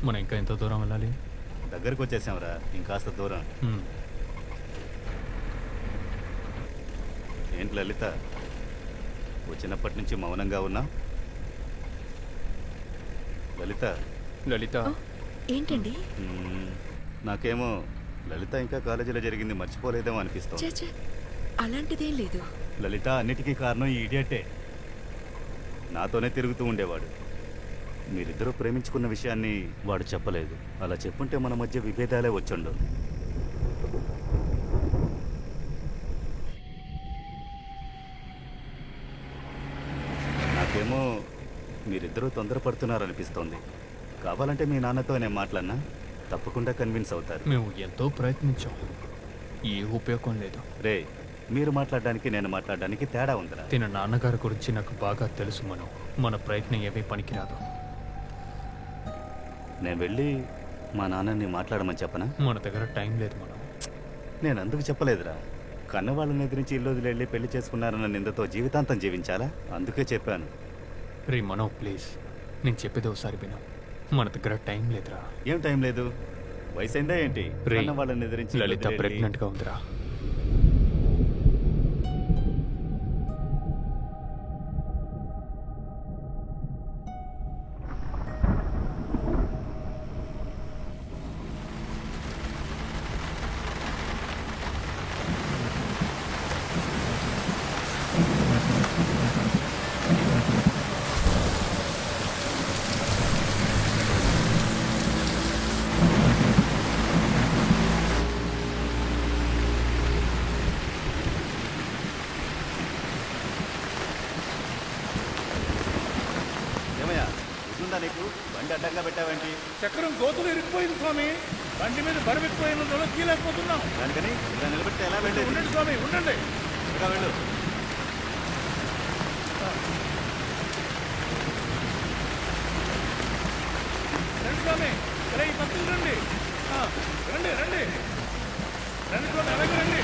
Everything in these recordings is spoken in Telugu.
మనం ఇంకా ఎంత దూరం వెళ్ళాలి? దగ్గరకు వచ్చేసాంరా, ఇంకాస్త దూరం. ఏంటి లలిత, వచ్చినప్పటి నుంచి మౌనంగా ఉన్నా? లలిత లలిత ఏంటండి? నాకేమో లలిత ఇంకా కాలేజీలో జరిగింది మర్చిపోలేదేమో అనిపిస్తోంది. చే అలాంటిదేం లేదు. లలిత అన్నిటికీ కారణం ఈ ఇడియటే. నాతోనే తిరుగుతూ ఉండేవాడు. మీరిద్దరూ ప్రేమించుకున్న విషయాన్ని వాడు చెప్పలేదు. అలా చెప్పుంటే మన మధ్య విభేదాలే వచ్చుండవు. నాకేమో మీరిద్దరూ తొందరపడుతున్నారనిపిస్తోంది. కావాలంటే మీ నాన్నతో నేను మాట్లాడినా తప్పకుండా కన్విన్స్ అవుతారు. మేము ఎంతో ప్రయత్నించాం, ఏ ఉపయోగం లేదు. రే, మీరు మాట్లాడడానికి నేను మాట్లాడడానికి తేడా ఉందిరా. తిన నాన్నగారి గురించి నాకు బాగా తెలుసు. మన ప్రయత్నం ఏమీ పనికిరాదు. నేను వెళ్ళి మా నాన్నని మాట్లాడమని చెప్పనా? మన దగ్గర టైం లేదు. నేను అందుకు చెప్పలేదురా. కన్నవాళ్ళని ఎదిరించి ఇల్లు వదిలి పెళ్లి చేసుకున్నారన్న నిందతో జీవితాంతం జీవించాలా? అందుకే చెప్పాను. రే ప్లీజ్, నేను చెప్పేది ఒకసారి విను. మన దగ్గర టైం లేదురా. ఏం టైం లేదు? వయసైందా ఏంటి? రే, వాళ్ళని ఎదిరించి లలిత ప్రెగ్నెంట్గా ఉందిరా. నీకు బండి అడ్డంగా పెట్టావేంటి? చక్రం గోతులు ఇరిగిపోయింది స్వామి. బండి మీద బరువెక్కిపోయిన కీలేకపోతున్నాం. దానికని ఇలా నిలబెడితే ఎలా వెళ్ళేది? ఉండండి స్వామి, ఉండండి. ఇంకా వెళ్ళు. రండి స్వామి, ఇలా ఈ పక్కన రండి. రండి రండి రండి స్వామి, అలాగే రండి.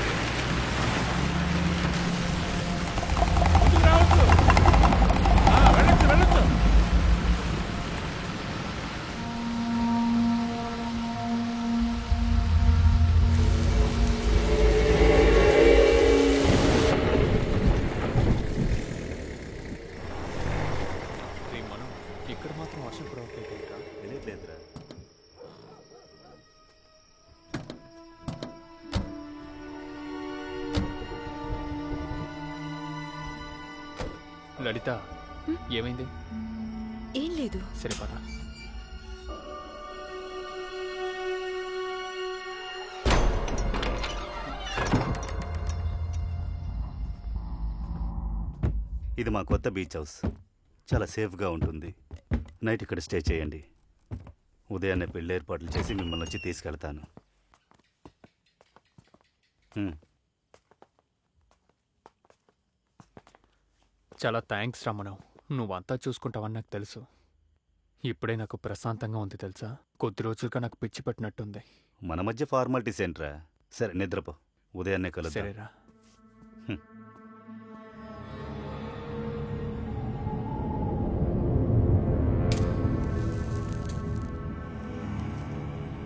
ముందుకు రావచ్చు. వెళ్ళొచ్చు వెళ్ళొచ్చు. ఇక్కడ మాత్రం వర్షం కురవట్లేదురా. తెలియట్లేదురా. లలిత, ఏమైంది? ఏం లేదు. సరే పద. ఇది మా కొత్త బీచ్ హౌస్. చాలా సేఫ్గా ఉంటుంది. నైట్ ఇక్కడ స్టే చేయండి. ఉదయాన్నే పెళ్లి ఏర్పాట్లు చేసి మిమ్మల్ని వచ్చి తీసుకెళ్తాను. చాలా థ్యాంక్స్ రమణం. నువ్వంతా చూసుకుంటావని నాకు తెలుసు. ఇప్పుడే నాకు ప్రశాంతంగా ఉంది తెలుసా. కొద్ది రోజులుగా నాకు పిచ్చి పెట్టినట్టుంది. మన మధ్య ఫార్మాలిటీస్ ఏంట్రా? సరే నిద్రపో, ఉదయాన్నే కలుద్దాం. సరేరా.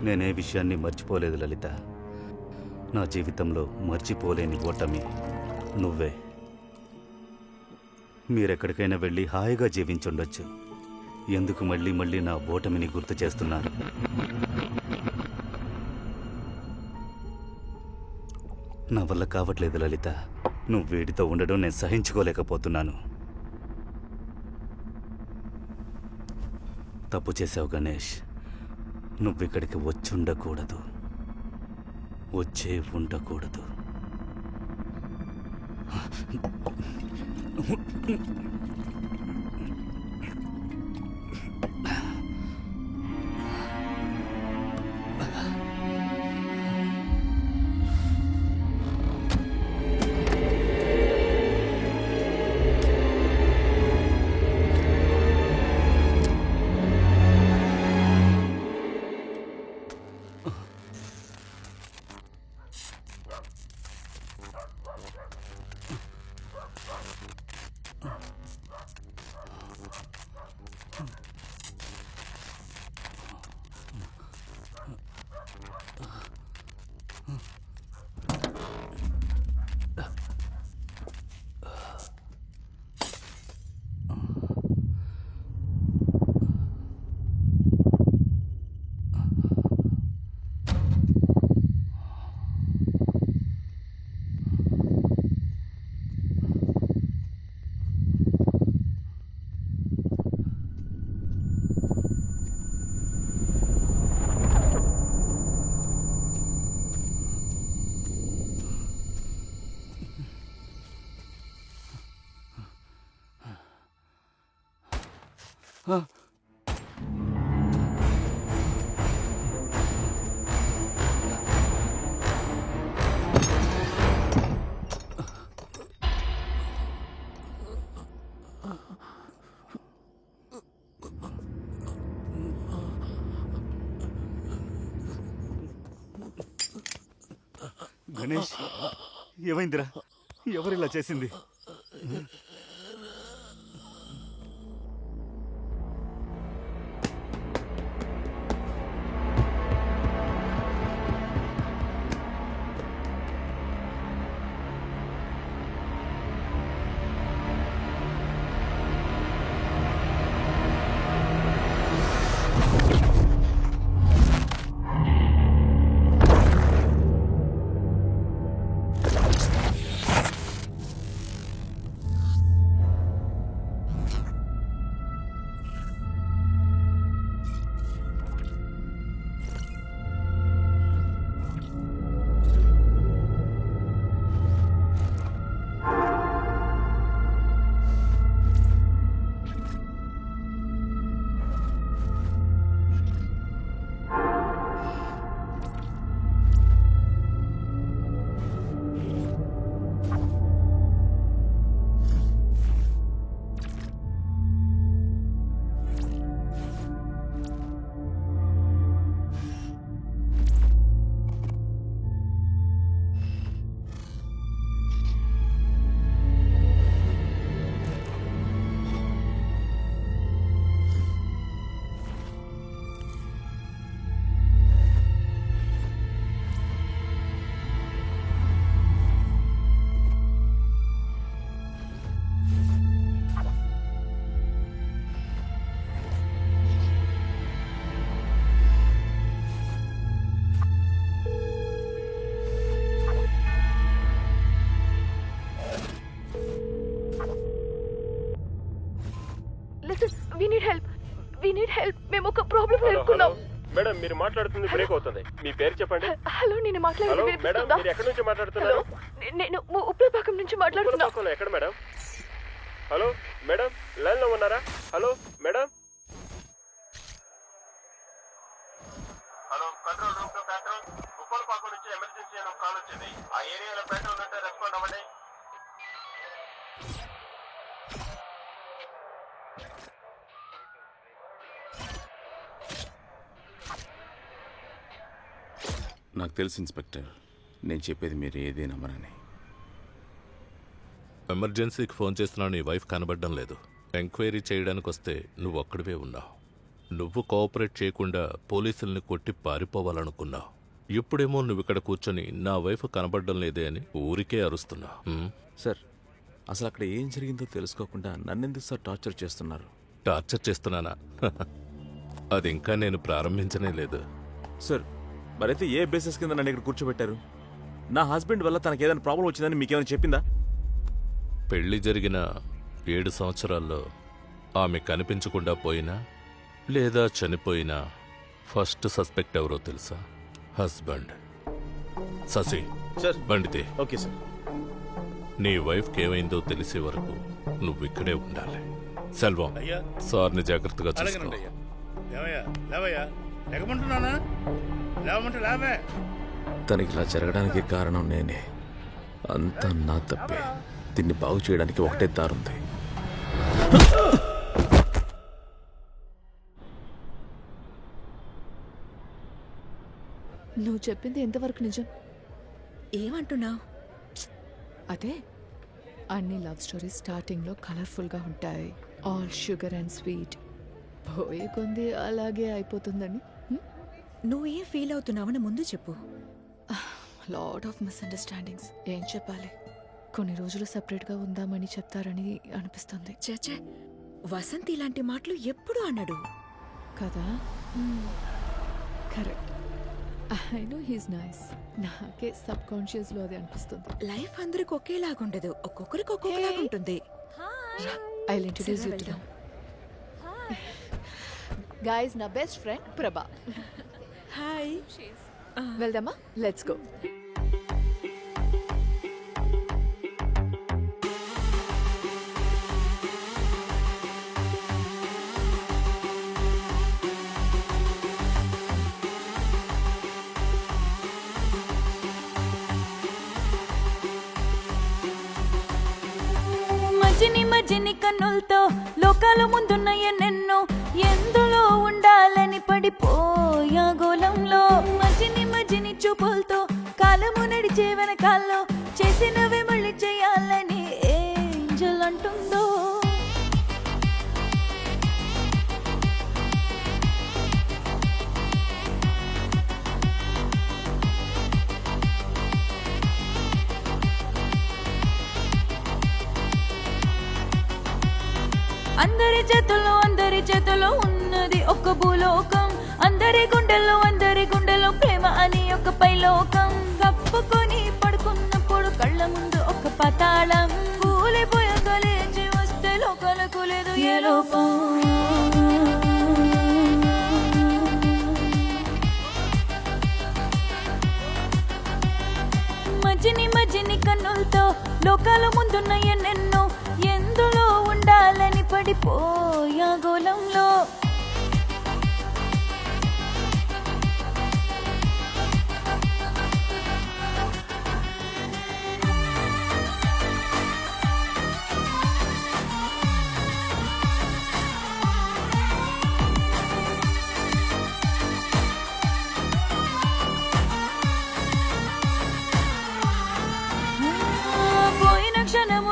నేనే విషయాన్ని మర్చిపోలేదు లలిత. నా జీవితంలో మర్చిపోలేని ఓటమి నువ్వే. మీరెక్కడికైనా వెళ్ళి హాయిగా జీవించుండొచ్చు. ఎందుకు మళ్ళీ మళ్ళీ నా ఓటమిని గుర్తు చేస్తున్నారు? నా వల్ల కావట్లేదు లలిత. నువ్వు వీడితో ఉండడం నేను సహించుకోలేకపోతున్నాను. తప్పు చేశావు గణేష్. నువ్విక్కడికి వచ్చుండకూడదు, వచ్చే ఉండకూడదు. గణేష్, ఏమైందిరా? ఎవరిలా చేసింది? మేము ఒక ప్రాబ్లం ఎదుర్కొన్నాం. మేడం మీరు మాట్లాడుతుంది బ్రేక్ అవుతుంది. మీ పేరు చెప్పండి. హలో, నేను హలో మాట్లాడేది మేడం, మీరు ఎక్కడి నుంచి మాట్లాడుతున్నారు? నేను ఉప్పలపాకం నుంచి మాట్లాడుతున్నా. ఉప్పలపాకంలో ఎక్కడ మేడం? హలో మేడం, లైన్ లో ఉన్నారా? Hello madam. Hello control room to control. Uppalapakam నుంచి ఎమర్జెన్సీ అని కాల్ వచ్చింది. ఆ ఏరియాలో పెట్రోల్ ఉంటే రెస్పాండ్ అవ్వండి. నాకు తెలుసు ఇన్స్పెక్టర్, నేను చెప్పేది మీరు ఏదే నమ్మరని. ఎమర్జెన్సీకి ఫోన్ చేస్తున్నా, నీ వైఫ్ కనబడడం లేదు. ఎంక్వైరీ చేయడానికి వస్తే నువ్వు ఒక్కడివే ఉన్నావు. నువ్వు కోఆపరేట్ చేయకుండా పోలీసుల్ని కొట్టి పారిపోవాలనుకున్నావు. ఇప్పుడేమో నువ్వు ఇక్కడ కూర్చొని నా వైఫ్ కనబడడం లేదే అని ఊరికే అరుస్తున్నా. సార్, అసలు అక్కడ ఏం జరిగిందో తెలుసుకోకుండా నన్నెందుకు సార్ టార్చర్ చేస్తున్నారు? టార్చర్ చేస్తున్నానా? అది ఇంకా నేను ప్రారంభించనే లేదు. సార్, మరైతే ఏ బేసిస్ కింద నన్ను ఇక్కడ కూర్చోబెట్టారు? నా హస్బెండ్ వల్ల తనకి ఏదైనా ప్రాబ్లం వచ్చిందని మీకేమైనా చెప్పిందా? పెళ్లి జరిగిన 7 సంవత్సరాల్లో ఆమె కనిపించకుండా పోయినా లేదా చనిపోయినా ఫస్ట్ సస్పెక్ట్ ఎవరో తెలుసా? హస్బెండ్. శశి, సార్ బండితే. Okay sir. నీ వైఫ్కి ఏమైందో తెలిసే వరకు నువ్వు ఇక్కడే ఉండాలి. సెల్వం, అయ్యా సార్ని జాగ్రత్తగా చూసుకో. అలాగేనండి అయ్యా. లేవయ్యా లేవయ్యా, లేకమంటున్నానా? లేవమంటే లేవే. తనకి ఇలా జరగడానికి కారణం నేనే. అంతా నా తప్పే. దీన్ని బాగు చేయడానికి ఒకటే దారుంది. నువ్వు చెప్పింది ఎంతవరకు నిజం? ఏమంటున్నావు? అదే, అన్ని లవ్ స్టోరీస్ స్టార్టింగ్లో కలర్ఫుల్గా ఉంటాయి, ఆల్ షుగర్ అండ్ స్వీట్. పోయే కొంది అలాగే అయిపోతుందని. నువ్వు ఏం ఫీల్ అవుతున్నావని ముందు చెప్పు. Lot of misunderstandings. ఏం చెప్పాలి? కొన్ని రోజులు సపరేట్గా ఉందామని చెప్తారని అనిపిస్తుంది. చచ్చే, వసంత్ ఇలాంటి మాటలు ఎప్పుడు అన్నాడు కదా? Correct. I know he's nice. నాకే సబ్ కాన్షియస్లో అది అనిపిస్తుంది. లైఫ్ అందరికి ఒకేలాగుండదు, ఒక్కొక్కరికి ఒక్కొక్కలాగా ఉంటుంది. I'll introduce you to them. Guys, నా బెస్ట్ ఫ్రెండ్ ప్రభా. హాయ్. వెళ్దామా? Let's go. మజిని మజిని కన్నులతో లోకాలు ముందున్న ఎన్నెన్నో ఎందులో ఉండాలని పడిపోయా గోళంలో మజిని మజిని చూపులతో కాలము నడిచే వెనకాల్లో చేసినవి మళ్ళీ చేయాలని ఏంజల్ అంటుందో అందరి చేతుల్లో ఉన్నది ఒక భూలోకం అందరి గుండెల్లో ప్రేమ అని ఒక పైలోకం కప్పుకొని పడుకున్నప్పుడు కళ్ళ ముందు ఒక పాతాళం కూలిపోయాక లేచి వస్తే లోకాలకు లేదు ఏ లోపం మజిని మజిని కన్నులతో లోకాల ముందున్న ఎన్నెన్నో ఎందులో ఉండాలని పడిపోయా గోళంలో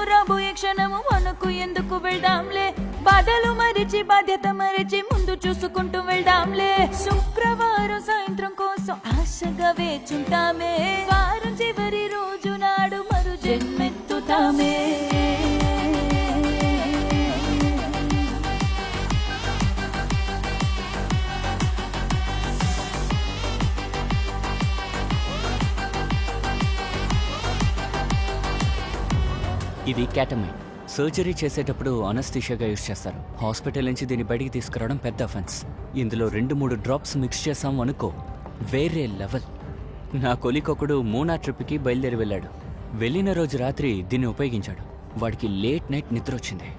రాబోయే క్షణము మనకు ఎందుకు వెళ్దాంలే బాధలు మరిచి బాధ్యత మరిచి ముందు చూసుకుంటూ వెళ్దాంలే శుక్రవారం సాయంత్రం కోసం ఆశగా వేచుంటామే వారం చివరి రోజు నాడు మరు జన్మెత్తుతామే ఇది క్యాటమైన్. సర్జరీ చేసేటప్పుడు అనస్థీషియాగా యూజ్ చేస్తారు. హాస్పిటల్ నుంచి దీన్ని బయటికి తీసుకురావడం పెద్ద అఫెన్స్. ఇందులో 2-3 డ్రాప్స్ మిక్స్ చేసాం అనుకో వేరే లెవెల్. నా కొలికొకడు మూనా ట్రిప్కి బయలుదేరి వెళ్ళాడు. వెళ్ళిన రోజు రాత్రి దీన్ని ఉపయోగించాడు. వాడికి లేట్ నైట్ నిద్ర వచ్చింది.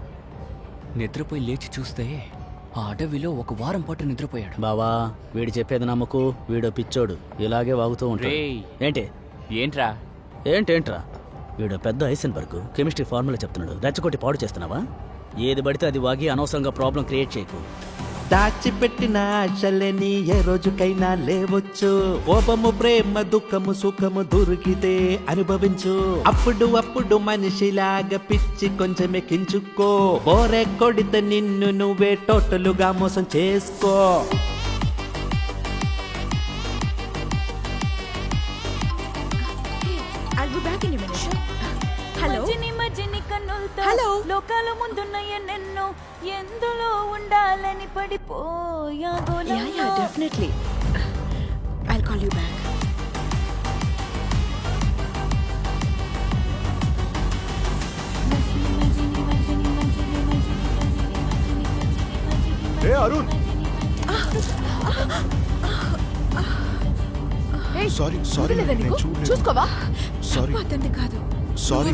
నిద్రపోయి లేచి చూస్తే ఆ అడవిలో 1 వారం పాటు నిద్రపోయాడు. బావా వీడు చెప్పేది నమ్మకు, వీడు పిచ్చోడు, ఇలాగే వాగుతూ ఉంటాడు. ఏంటి ఏంట్రా ఏంటేంట్రా వీడు పెద్ద ఐసెన్బర్గ్ కెమిస్ట్రీ ఫార్ములా చెప్తున్నాడు. రెచ్చగొట్టి పాడు చేస్తున్నావా? ఏది పడితే అది వాగి అనవసరంగా ప్రాబ్లం క్రియేట్ చేయకు. దాచిపెట్టిన ఆశలని ఏ రోజుకైనా లేవచ్చు. కోపము ప్రేమ దుఃఖము సుఖము దొరికితే అనుభవించు. అప్పుడు మనిషిలాగా పిచ్చి కొంచెం ఎక్కించుకో. బోరే కొడితే నిన్ను నువ్వే టోటలుగా మోసం చేసుకో. హలో లోకాల ముందున్న ఎన్నెన్నో ఎందులో ఉండాలని పడిపోయా గోళంలో definitely I'll call you back. ఏ అరుణ్ సారీ చూసుకోవా సారీ అతన్ని కాదు. సారీ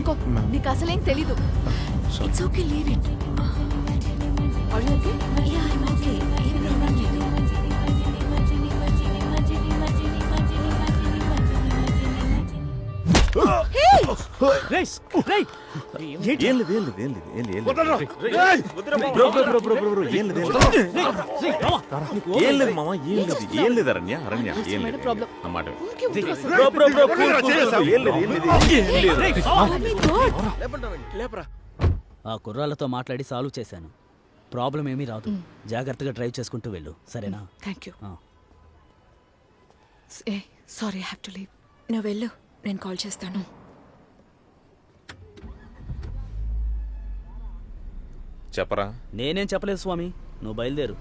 నీకు అసలేం తెలీదు. It's okay, leave it. Are you okay? Yeah, I'm okay. ఏం ప్రాబ్లం లేదు. ఏం లేదు అరణ్య ఏం లేదు ప్రాబ్లం అన్నమాట. ఆ కుర్రాళ్ళతో మాట్లాడి సాల్వ్ చేశాను. ప్రాబ్లం ఏమీ రాదు. జాగ్రత్తగా డ్రైవ్ చేసుకుంటూ వెళ్ళు, సరేనా? Thank you. Sorry I have to leave. నువ్వు వెళ్ళు, నేను కాల్ చేస్తాను. చెప్పరా. నేనేం చెప్పలేదు స్వామి, నువ్వు బయలుదేరు.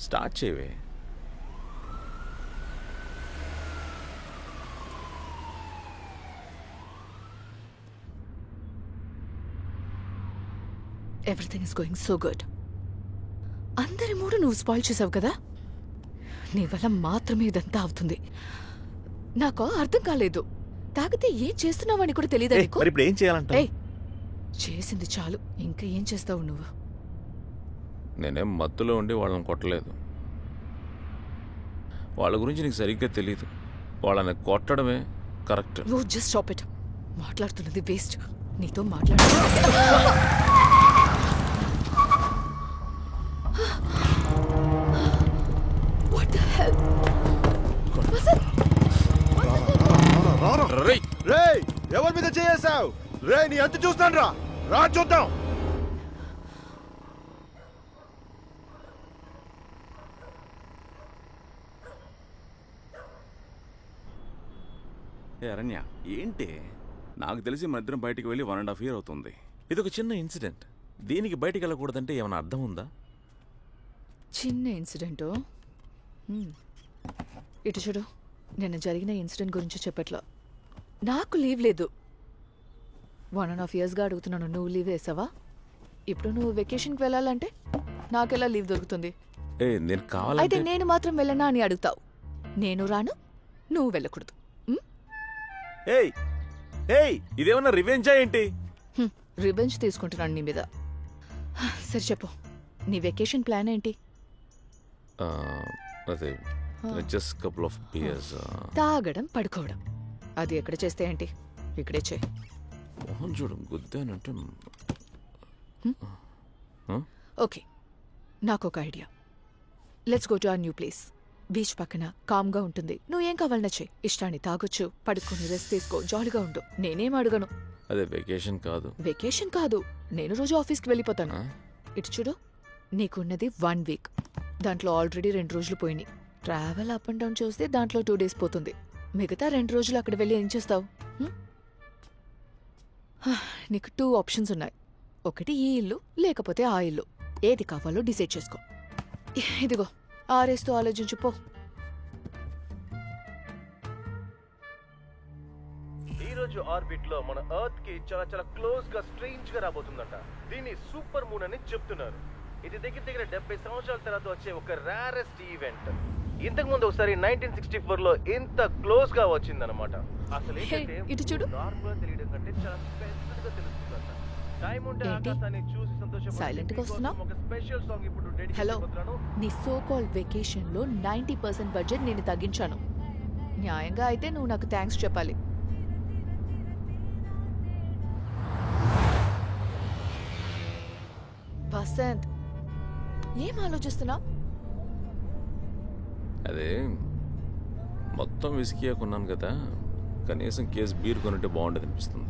స్టార్ట్ చేయవే. Everything is going so good. అందరి మూడు నువ్వు స్పాయిల్ చేసావు కదా. నీ వల్ల మాత్రమే ఇదంతా అవుతుంది. నాకు అర్థం కాలేదు. తాగితే ఏం చేస్తున్నావని కూడా తెలియదు. ఇప్పుడు ఏం చేయాలంట? చేసింది చాలు, ఇంకా ఏం చేస్తావు నువ్వు? నేనేం మత్తులో ఉండి వాళ్ళని కొట్టలేదు. వాళ్ళ గురించి నీకు సరిగ్గా తెలియదు. వాళ్ళని కొట్టడమే కరెక్ట్. నువ్వు జస్ట్ స్టాప్ ఇట్. మాట్లాడుతున్నది వేస్ట్. నీతో మాట్లాడ What the hell? రేయ్ ఎవరి మీద చేసావు? రే నీ అంత చూస్తాను రా. రా చూద్దాం. ఏ అరణ్య, ఏంటి? నాకు తెలిసి మన ఇద్దరం బయటికి వెళ్ళి 1.5 years అవుతుంది. ఇది ఒక చిన్న ఇన్సిడెంట్. దీనికి బయటికి వెళ్ళకూడదంటే ఏమైనా అర్థం ఉందా? చిన్న ఇన్సిడెంటు. ఇటు చూడు, నిన్న జరిగిన ఇన్సిడెంట్ గురించి చెప్పట్లా. నాకు లీవ్ లేదు. 1.5 yearsగా అడుగుతున్నాను, నువ్వు లీవ్ వేసావా? ఇప్పుడు నువ్వు వెకేషన్కి వెళ్ళాలంటే నాకెలా లీవ్ దొరుకుతుంది? నేను అయితే కావాలంటే నేను మాత్రం వెళ్ళనా అని అడుగుతావు. నేను రాను, నువ్వు వెళ్ళకూడదు. ఏయ్ ఏయ్ ఇదేమన్నా రివెంజా ఏంటి? రివెంజ్ తీసుకుంటున్నాను నీ మీద. సరే చెప్పు, నీ వెకేషన్ ప్లాన్ ఏంటి? అదే జస్ట్ కపుల్ ఆఫ్ బియర్స్. తాగడం, పడుకోవడం. అది ఎక్కడ చేస్తే ఏంటి, ఇక్కడే చేయి. మోహన్ చూడు, గుద్దానంటే. ఓకే, నాకొక idea. Let's go to our new place. Beach పక్కన కామ్గా ఉంటుంది. నువ్వేం కావాలన్నా చెయ్యి. ఇష్టాన్ని తాగొచ్చు, పడుకొని రెస్ట్ తీసుకో, జాలీగా ఉండు. నేనేం అడగను. అదే వెకేషన్ కాదు. వెకేషన్ కాదు, నేను రోజు ఆఫీస్కి వెళ్ళిపోతాను. ఇటు చూడు, నీకున్నది 1 week. దాంట్లో ఆల్రెడీ 2 రోజులు పోయినాయి. ట్రావెల్ అప్ అండ్ డౌన్ చూస్తే దాంట్లో 2 days పోతుంది. మిగతా 2 రోజులు అక్కడ వెళ్ళి ఏం చేస్తావు? నీకు 2 options ఉన్నాయి. ఒకటి ఈ ఇల్లు, లేకపోతే ఆ ఇల్లు. ఏది కావాలో డిసైడ్ చేసుకో. ఇదిగో ఆరేస్తూ ఆలోచించుపో. ఈ రోజు ఆర్బిట్ లో మన ఎర్త్ కి చాలా చాలా క్లోజ్ గా స్ట్రేంజ్ గా రాబోతుందంట. దీన్ని సూపర్ మూన్ అని చెప్తున్నారు. ఇది దగ్గర దగ్గర 70 సంవత్సరాల తర్వాత వచ్చే ఒక రేరెస్ట్ ఈవెంట్. ఇంతకు ముందు ఒకసారి 1964 లో ఇంత క్లోజ్ గా వచ్చిందన్నమాట. అసలు ఇటు చూడు, నార్మల్ తెలియడం కంటే చాలా స్పెషల్ గా తెలుస్తుందంట. టైం ఉంటే ఆకాశాన్ని చూసి సైలెంట్ గా వస్తున్నావు? ఒక స్పెషల్ సాంగ్ ఇప్పుడు డెడికేట్ హలో, చేస్తున్నాను. నీ సో కాల్డ్ వెకేషన్ లో 90% బడ్జెట్ నేను తగ్గించాను. న్యాయంగా అయితే నువ్వు నాకు థ్యాంక్స్ చెప్పాలి. వసంత్, ఏం ఆలోచిస్తున్నావు? అదే మొత్తం విసికియా కొన్నాను కదా, కనీసం కేసు బీర్ కొనుంటే బాగుండేది అనిపిస్తుంది.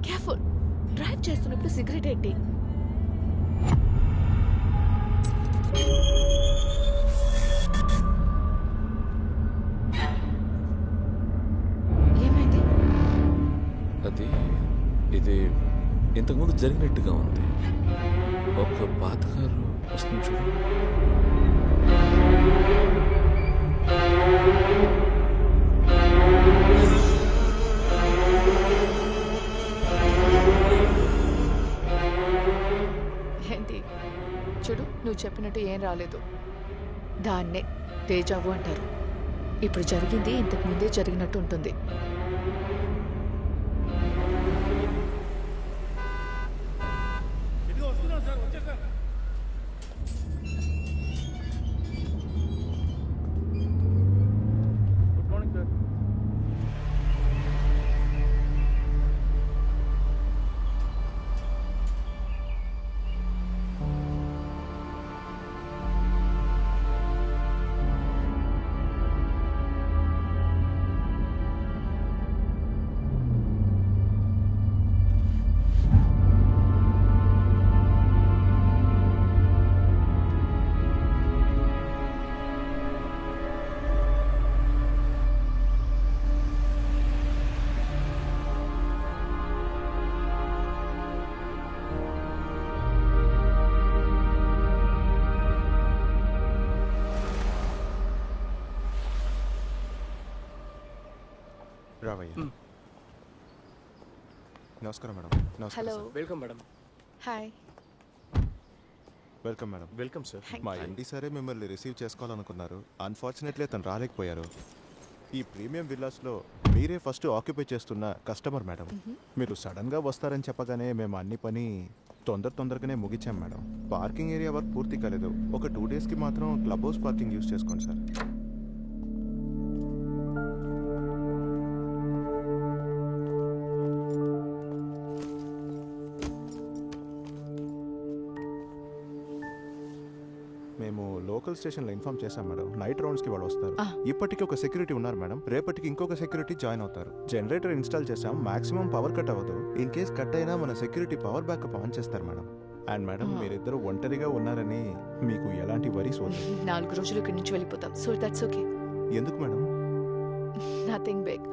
కేర్ఫుల్, డ్రైవ్ చేస్తున్నప్పుడు సిగరెట్ ఏంటి? ఏమైంది? అది ఇది ఇంతకుముందు జరిగినట్టుగా ఉంది. ఒక పాత కారు వస్తుంది చూడు. ఏంటి? చూడు, నువ్వు చెప్పినట్టు ఏం రాలేదు. దాన్నే తేజావు అంటారు. ఇప్పుడు జరిగింది ఇంతకు ముందే జరిగినట్టు ఉంటుంది. ఇదిగో వస్తున్నాం సార్, వచ్చేసాను. Good morning sir. నమస్కారం madam. Hello, welcome madam. Hi. Welcome madam. Welcome sir. మా ఎండి సరే మిమ్మల్ని రిసీవ్ చేసుకోవాలనుకున్నారు. అన్ఫార్చునేట్లీ తను రాలేకపోయారు. ఈ ప్రీమియం విల్లాస్లో మీరే ఫస్ట్ ఆక్యుపై చేస్తున్న కస్టమర్ మేడం. మీరు సడన్గా వస్తారని చెప్పగానే మేము అన్ని పని తొందరగానే ముగించాం మేడం. పార్కింగ్ ఏరియా వర్క్ పూర్తి కాలేదు. ఒక 2 డేస్కి మాత్రం క్లబ్ హౌస్ పార్కింగ్ యూజ్ చేసుకోండి సార్. మేము లోకల్ స్టేషన్లో ఇన్ఫార్మ్ చేశాం మేడం. నైట్ రౌండ్స్కి వాళ్ళు వస్తారు. ఇప్పటికీ ఒక సెక్యూరిటీ ఉన్నారు మేడం. రేపటికి ఇంకొక సెక్యూరిటీ జాయిన్ అవుతారు. జనరేటర్ ఇన్స్టాల్ చేసాం. మాక్సిమం పవర్ కట్ అవ్వదు. ఇన్ కేస్ కట్ అయినా మన సెక్యూరిటీ పవర్ బ్యాకప్ ఆన్ చేస్తారు మేడం. అండ్ మేడం మీరిద్దరు ఒంటరిగా ఉన్నారని మీకు ఎలాంటి వరీస్ వద్దు. 4 రోజులు ఇక్కడి నుంచి వెళ్ళిపోతాం. So that's okay. ఎందుకు మేడం? Nothing big.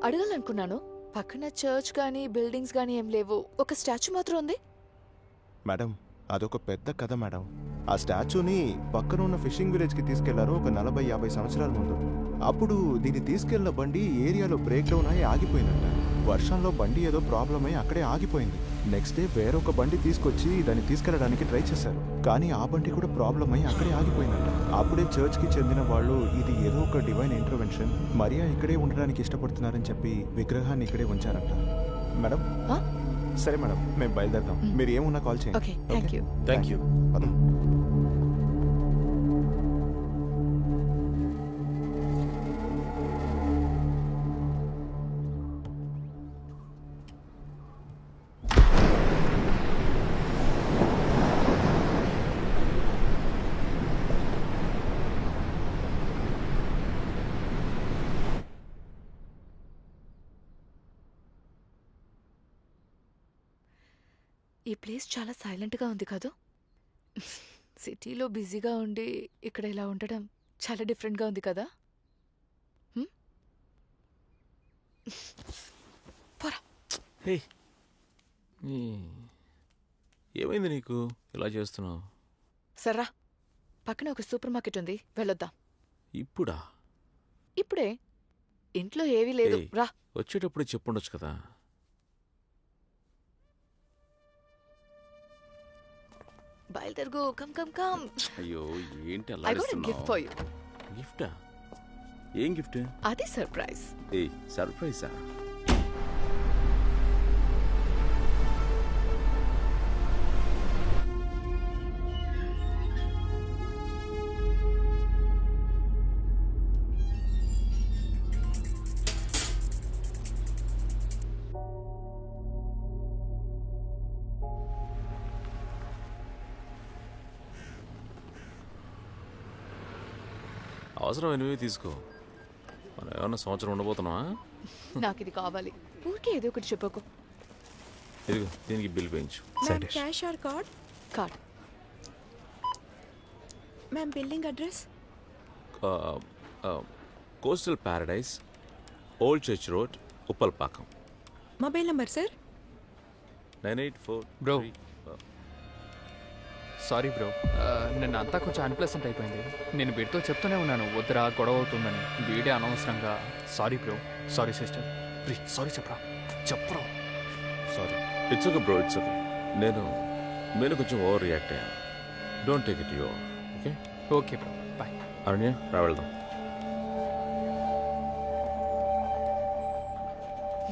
అడగాలనుకున్నాను. పక్కన చర్చ్ కానీ బిల్డింగ్స్ కానీ ఏం లేవు. ఒక స్టాచ్యూ మాత్రం ఉంది. మేడం అదొక పెద్ద కథ మేడం. ఆ స్టాచ్యూని పక్కన ఉన్న ఫిషింగ్ విలేజ్కి తీసుకెళ్లారు ఒక 40-50 సంవత్సరాల ముందు. అప్పుడు దీన్ని తీసుకెళ్లిన బండి ఏరియాలో బ్రేక్ డౌన్ అయి ఆగిపోయిందంట. వర్షంలో బండి ఏదో ప్రాబ్లం అయి అక్కడే ఆగిపోయింది. నెక్స్ట్ డే వేరొక బండి తీసుకొచ్చి దాన్ని తీసుకెళ్లడానికి ట్రై చేశారు. కానీ ఆ బండి కూడా ప్రాబ్లం అయి అక్కడే ఆగిపోయిందంట. అప్పుడే చర్చ్కి చెందిన వాళ్ళు ఇది ఏదో ఒక డివైన్ ఇంటర్వెన్షన్, మరియా ఇక్కడే ఉండడానికి ఇష్టపడుతున్నారని చెప్పి విగ్రహాన్ని ఇక్కడే ఉంచారంట. మేడం సరే మేడం మేము బయలుదేరదాం. మీరు ఏమున్నా కాల్ చేయండి. Okay thank you. Thank you. ఈ ప్లేస్ చాలా సైలెంట్గా ఉంది కాదు? సిటీలో బిజీగా ఉండి ఇక్కడ ఇలా ఉండడం చాలా డిఫరెంట్గా ఉంది కదా? హే ఏమైంది నీకు ఇలా చేస్తున్నావు? సర్రా, పక్కన ఒక సూపర్ మార్కెట్ ఉంది, వెళ్ళొద్దాం. ఇప్పుడా? ఇప్పుడే. ఇంట్లో ఏవీ లేదు. రా. వచ్చేటప్పుడు చెప్పుండొచ్చు కదా. బయలుదేరుగో. Come come come. అయ్యో ఏంటి I got a gift for you. గిఫ్టా? ఏం గిఫ్ట్? అది సర్ప్రైజ్. ఏ సర్ప్రైజా? అవసరం ఎనివే తీసుకో. మనం ఏమన్నా సంవత్సరం ఉండబోతున్నావా? నాకు ఇది కావాలి. ఊరికే ఏదో ఒకటి చెప్పకు. ఇదిగో దీనికి బిల్ వేయించు. Cash or card? Card. Ma'am billing address? Coastal paradise, old church road, Uppalpakam. Mobile number sir? 984. Bro sorry bro, నిన్న అంతా కొంచెం అన్ప్లెసెంట్ అయిపోయింది. నేను వీడితో చెప్తూనే ఉన్నాను వద్దురా గొడవ అవుతుందని. వీడే అనవసరంగా. Sorry bro. Sorry sister. Please sorry చెప్పరా. Sorry. It's okay bro, it's okay. నేను కొంచెం ఓవర్ రియాక్ట్ అయ్యాను. Don't take it your. Okay okay bro, bye. Aranya రా వెళ్దాం.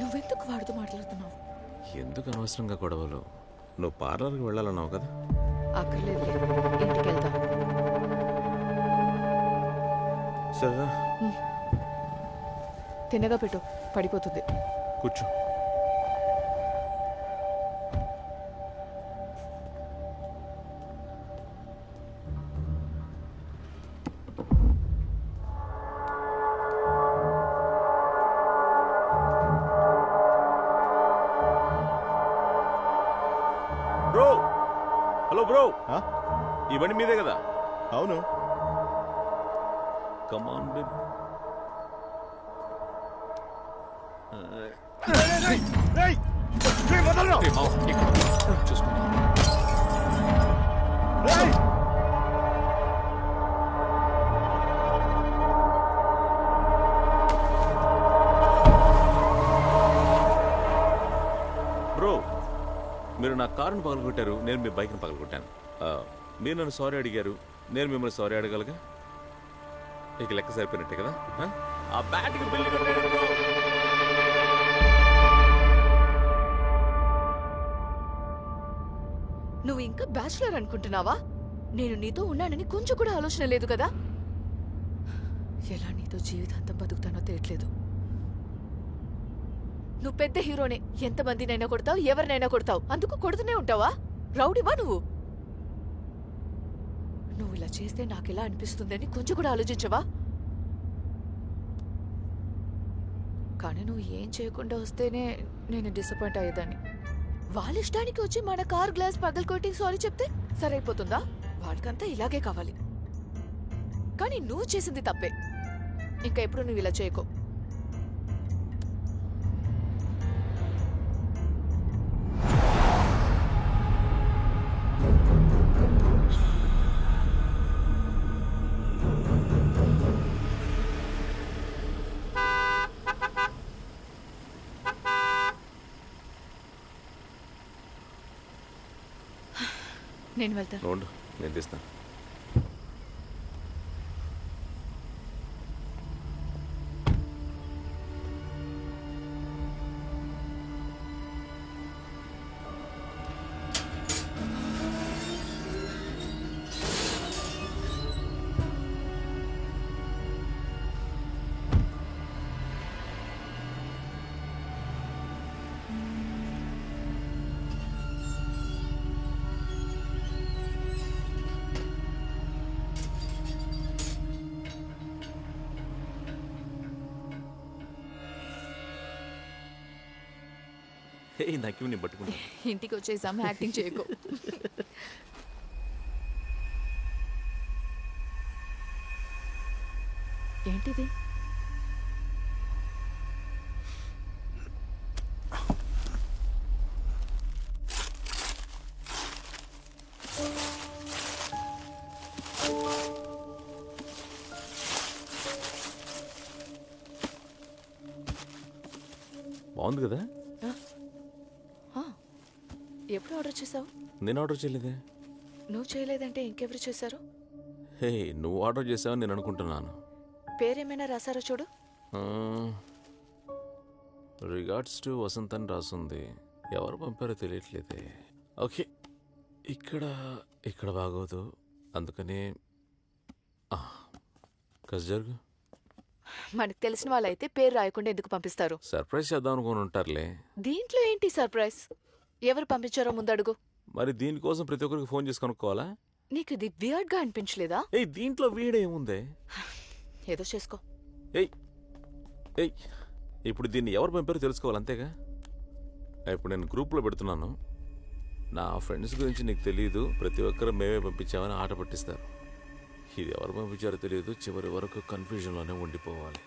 నువ్వెందుకు వాడితో మాట్లాడుతున్నావు? ఎందుకు అనవసరంగా గొడవలు? నువ్వు పార్లర్కి వెళ్ళాలన్నావు కదా. అక్కర్లేదు, ఇంటికి వెళ్దాం. సరేరా. తిన్నగా పెట్టు, పడిపోతుంది. కూర్చో. Bro, hello bro. ఈ బండి మీదే కదా? అవును. కమాన్ బేబ్. బ్రో, మీరు నా కారును పగలగొట్టారు, నేను మీ బైక్ని పగలగొట్టాను. మీరు నన్ను సారీ అడిగారు, నేను మిమ్మల్ని సారీ అడగలగా. ఇక లెక్క సరిపోయినట్టే కదా. ఆ బ్యాట్కి బిల్లు కట్టండి. నువ్వు ఇంకా బ్యాచులర్ అనుకుంటున్నావా? నేను నీతో ఉన్నానని కొంచెం కూడా ఆలోచన లేదు కదా. ఎలా నీతో జీవితాంతం బతుకుతానో తెలియట్లేదు. నువ్వు పెద్ద హీరోనే, ఎంతమందినైనా కొడతావు, ఎవరినైనా కొడతావు, అందుకు కొడుతూనే ఉంటావా? రౌడీవా నువ్వు? నువ్వు ఇలా చేస్తే నాకెలా అనిపిస్తుందని కొంచెం కూడా ఆలోచించవా? కానీ నువ్వు ఏం చేయకుండా వస్తేనే నేను డిసప్పాయింట్ అయ్యేదాన్ని. వాళ్ళ ఇష్టానికి వచ్చి మన కార్ గ్లాస్ పగలకొట్టి సారీ చెప్తే సరైపోతుందా? వాళ్ళకంతా ఇలాగే కావాలి. కానీ నువ్వు చేసింది తప్పే. ఇంకా ఎప్పుడు నువ్వు ఇలా చేయకో. నేను వెళ్తాను. నేను తీస్తాను. నాకేమి నేను పట్టుకుంటా. ఇంటికి వచ్చేసాం, యాక్టింగ్ చేయకు. ఏంటిది? బాగుంది కదా. ఎప్పుడు ఆర్డర్ చేసావు? నేను ఆర్డర్ చేయలేదే. నువ్వు చేయలేదంటే ఇంకెవరు చేశారు? హే, నువ్వు ఆర్డర్ చేసావని నేను అనుకుంటున్నాను. పేరేమైనా రాసారో చూడు. రిగార్డ్స్ టు వసంత్ అని రాసుంది. ఎవరు పంపారో తెలియట్లేదే. ఓకే, ఇక్కడ బాగోదు, అందుకని కస్ జరుగు. మనకు తెలిసిన వాళ్ళైతే పేరు రాయకుండా ఎందుకు పంపిస్తారు? సర్ప్రైజ్ చేద్దాం అనుకుని ఉంటారులే. దీంట్లో ఏంటి సర్ప్రైజ్? ఎవరు పంపించారో ముందు అడుగు. మరి దీనికోసం ప్రతి ఒక్కరికి ఫోన్ చేసి కనుక్కోవాలా? నీకు ఇది వియర్డ్ గా అనిపించలేదా? దీంట్లో వీడేముందే? ఏదో చేసుకో. ఇప్పుడు దీన్ని ఎవరు పంపారో తెలుసుకోవాలి, అంతేగా. ఇప్పుడు నేను గ్రూప్లో పెడుతున్నాను. నా ఫ్రెండ్స్ గురించి నీకు తెలియదు, ప్రతి ఒక్కరు మేమే పంపించామని ఆట పట్టిస్తారు. ఇది ఎవరు పంపించారో తెలియదు, చివరి వరకు కన్ఫ్యూజన్లోనే ఉండిపోవాలి.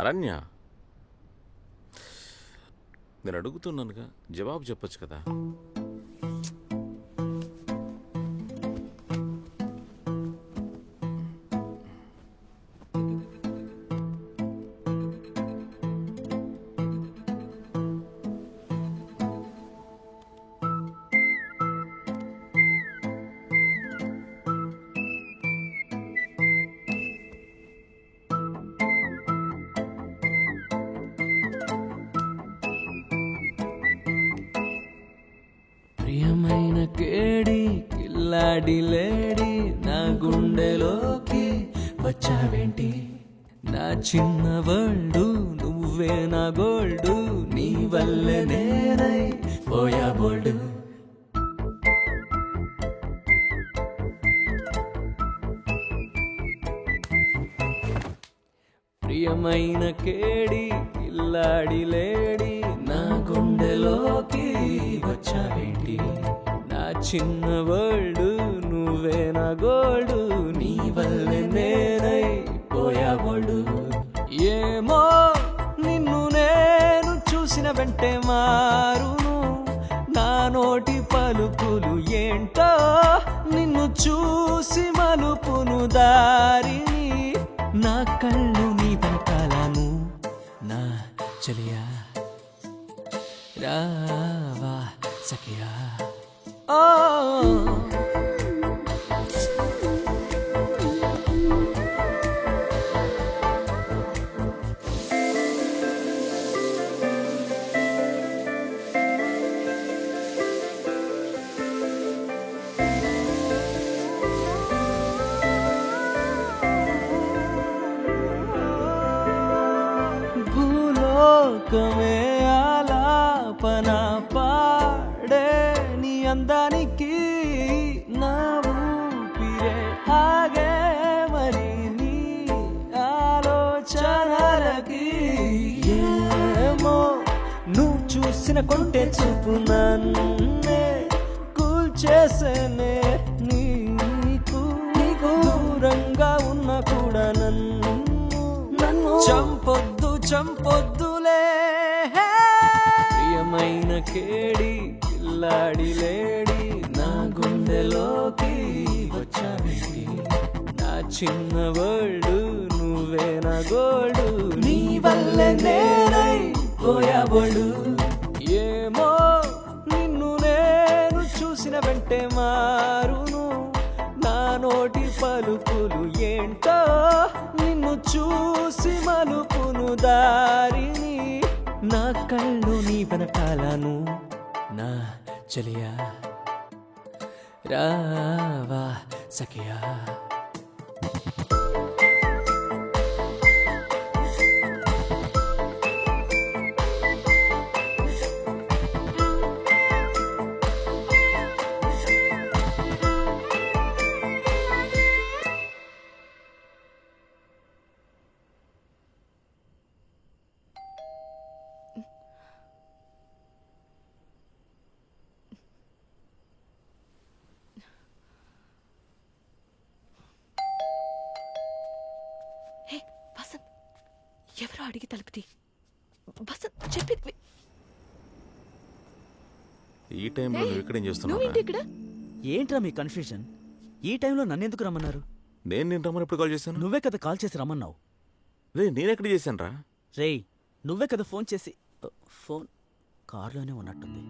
అరణ్య, నేను అడుగుతున్నానుగా, జవాబు చెప్పొచ్చు కదా. ప్రియమైన కేడి కిల్లాడి లేడి నా గుండెలోకి వచ్చావేంటి? నా చిన్న వరల్డు నువ్వే నా గోల్డు, నీ వల్లే నేనై పోయా బోల్డు. ప్రియమైన కేడి కిల్లాడి లేడి నా గుండెలోకి వచ్చావేంటి? నా చిన్న వరల్డు నువ్వే నా గోల్డు, నీ వల్లే నేనై పోయా బోల్డు. ఏమో నిన్ను నేను చూసిన వెంటే మారును నా నోటి పలుకులు, ఏంటో నిన్ను చూసి మలుపును దారిని, నా కళ్ళు నీ వెనకాలను నా చలియా రావా సఖియా ఓ భూలోకమే ఆలాపన పాడే నీ అందానికి నా ఊపిరే ఆగే మరి నీ ఆలోచనలకి ఏమో నువ్వు చూసిన కొంటే చూపు నన్నే కూల్చేసేనే నీకు దూరంగా ఉన్న కూడా నన్ను చంపొద్దు చంపొద్దులే ప్రియమైన కేడి కిల్లాడి లేడి నా గుండెలోకి వచ్చావేంటి నా చిన్న వరల్డ్ నువ్వే నా గోల్డ్ నీ వల్లే నేనై పోయాబోడు ఏమో నిన్ను నేను చూసిన వెంటే మారును నా నోటి పలుకులు ఏంటో నిన్ను చూసి మలుపును దారిని నా కళ్ళు నీ వెనకాలను నా చెలియా రావా సఖియా హే వసంత్, ఎవరో అడిగి తలుపుతి. వసంత్ చెప్పి ఈ టైంలో నువ్వు ఇక్కడేం చేస్తున్నావు? నువ్వేంటి ఇక్కడ? ఏంట్రా మీ కన్ఫ్యూజన్? ఈ టైంలో నన్నెందుకు రమ్మన్నారు? నేను నిన్ను రమ్మని ఎప్పుడు కాల్ చేశాను? నువ్వే కదా కాల్ చేసి రమ్మన్నావు. రే నేనెక్కడ చేశాను రా? రేయ్ నువ్వే కదా ఫోన్ చేసి ఫోన్ కార్లోనే ఉన్నట్టుంది.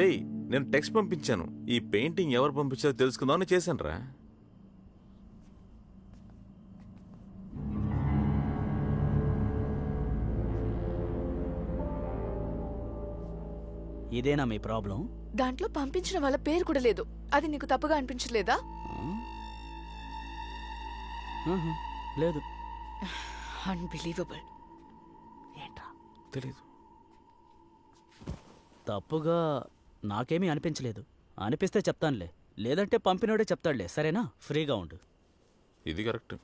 రేయ్ నేను టెక్స్ట్ పంపించాను. ఈ పెయింటింగ్ ఎవరు పంపించారో తెలుసుకుందామని చేశాను రా. ఇదేనా మీ ప్రాబ్లం? దాంట్లో పంపించిన వాళ్ళ పేరు కూడా లేదు. అది నీకు తప్పుగా అనిపించలేదా? లేదు. అన్బిలీవబుల్. ఏంట్రా తెలీదు. తప్పుగా నాకేమీ అనిపించలేదు. అనిపిస్తే చెప్తానులే, లేదంటే పంపినోడే చెప్తాడులే. సరేనా? ఫ్రీగా ఉండు. ఇది కరెక్ట్.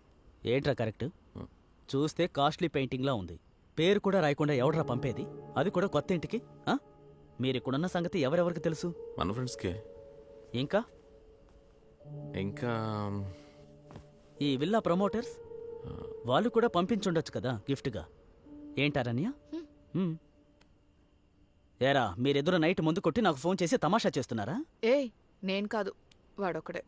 ఏంట్రా కరెక్ట్? చూస్తే కాస్ట్లీ పెయింటింగ్లా ఉంది. పేరు కూడా రాయకుండా ఎవడ్రా పంపేది? అది కూడా కొత్త ఇంటికి. మీరిక్కడున్న సంగతి ఎవరెవరికి తెలుసు? మన ఫ్రెండ్స్కే. ఇంకా ఇంకా ఈ విల్లా ప్రమోటర్స్ వాళ్ళు కూడా పంపించుండొచ్చు కదా గిఫ్ట్గా. ఏంటారన్య? ఏరా మీరెదురు నైట్ ముందు కొట్టి నాకు ఫోన్ చేసి తమాషా చేస్తున్నారా? ఏయ్ నేను కాదు, వాడొక్కడే.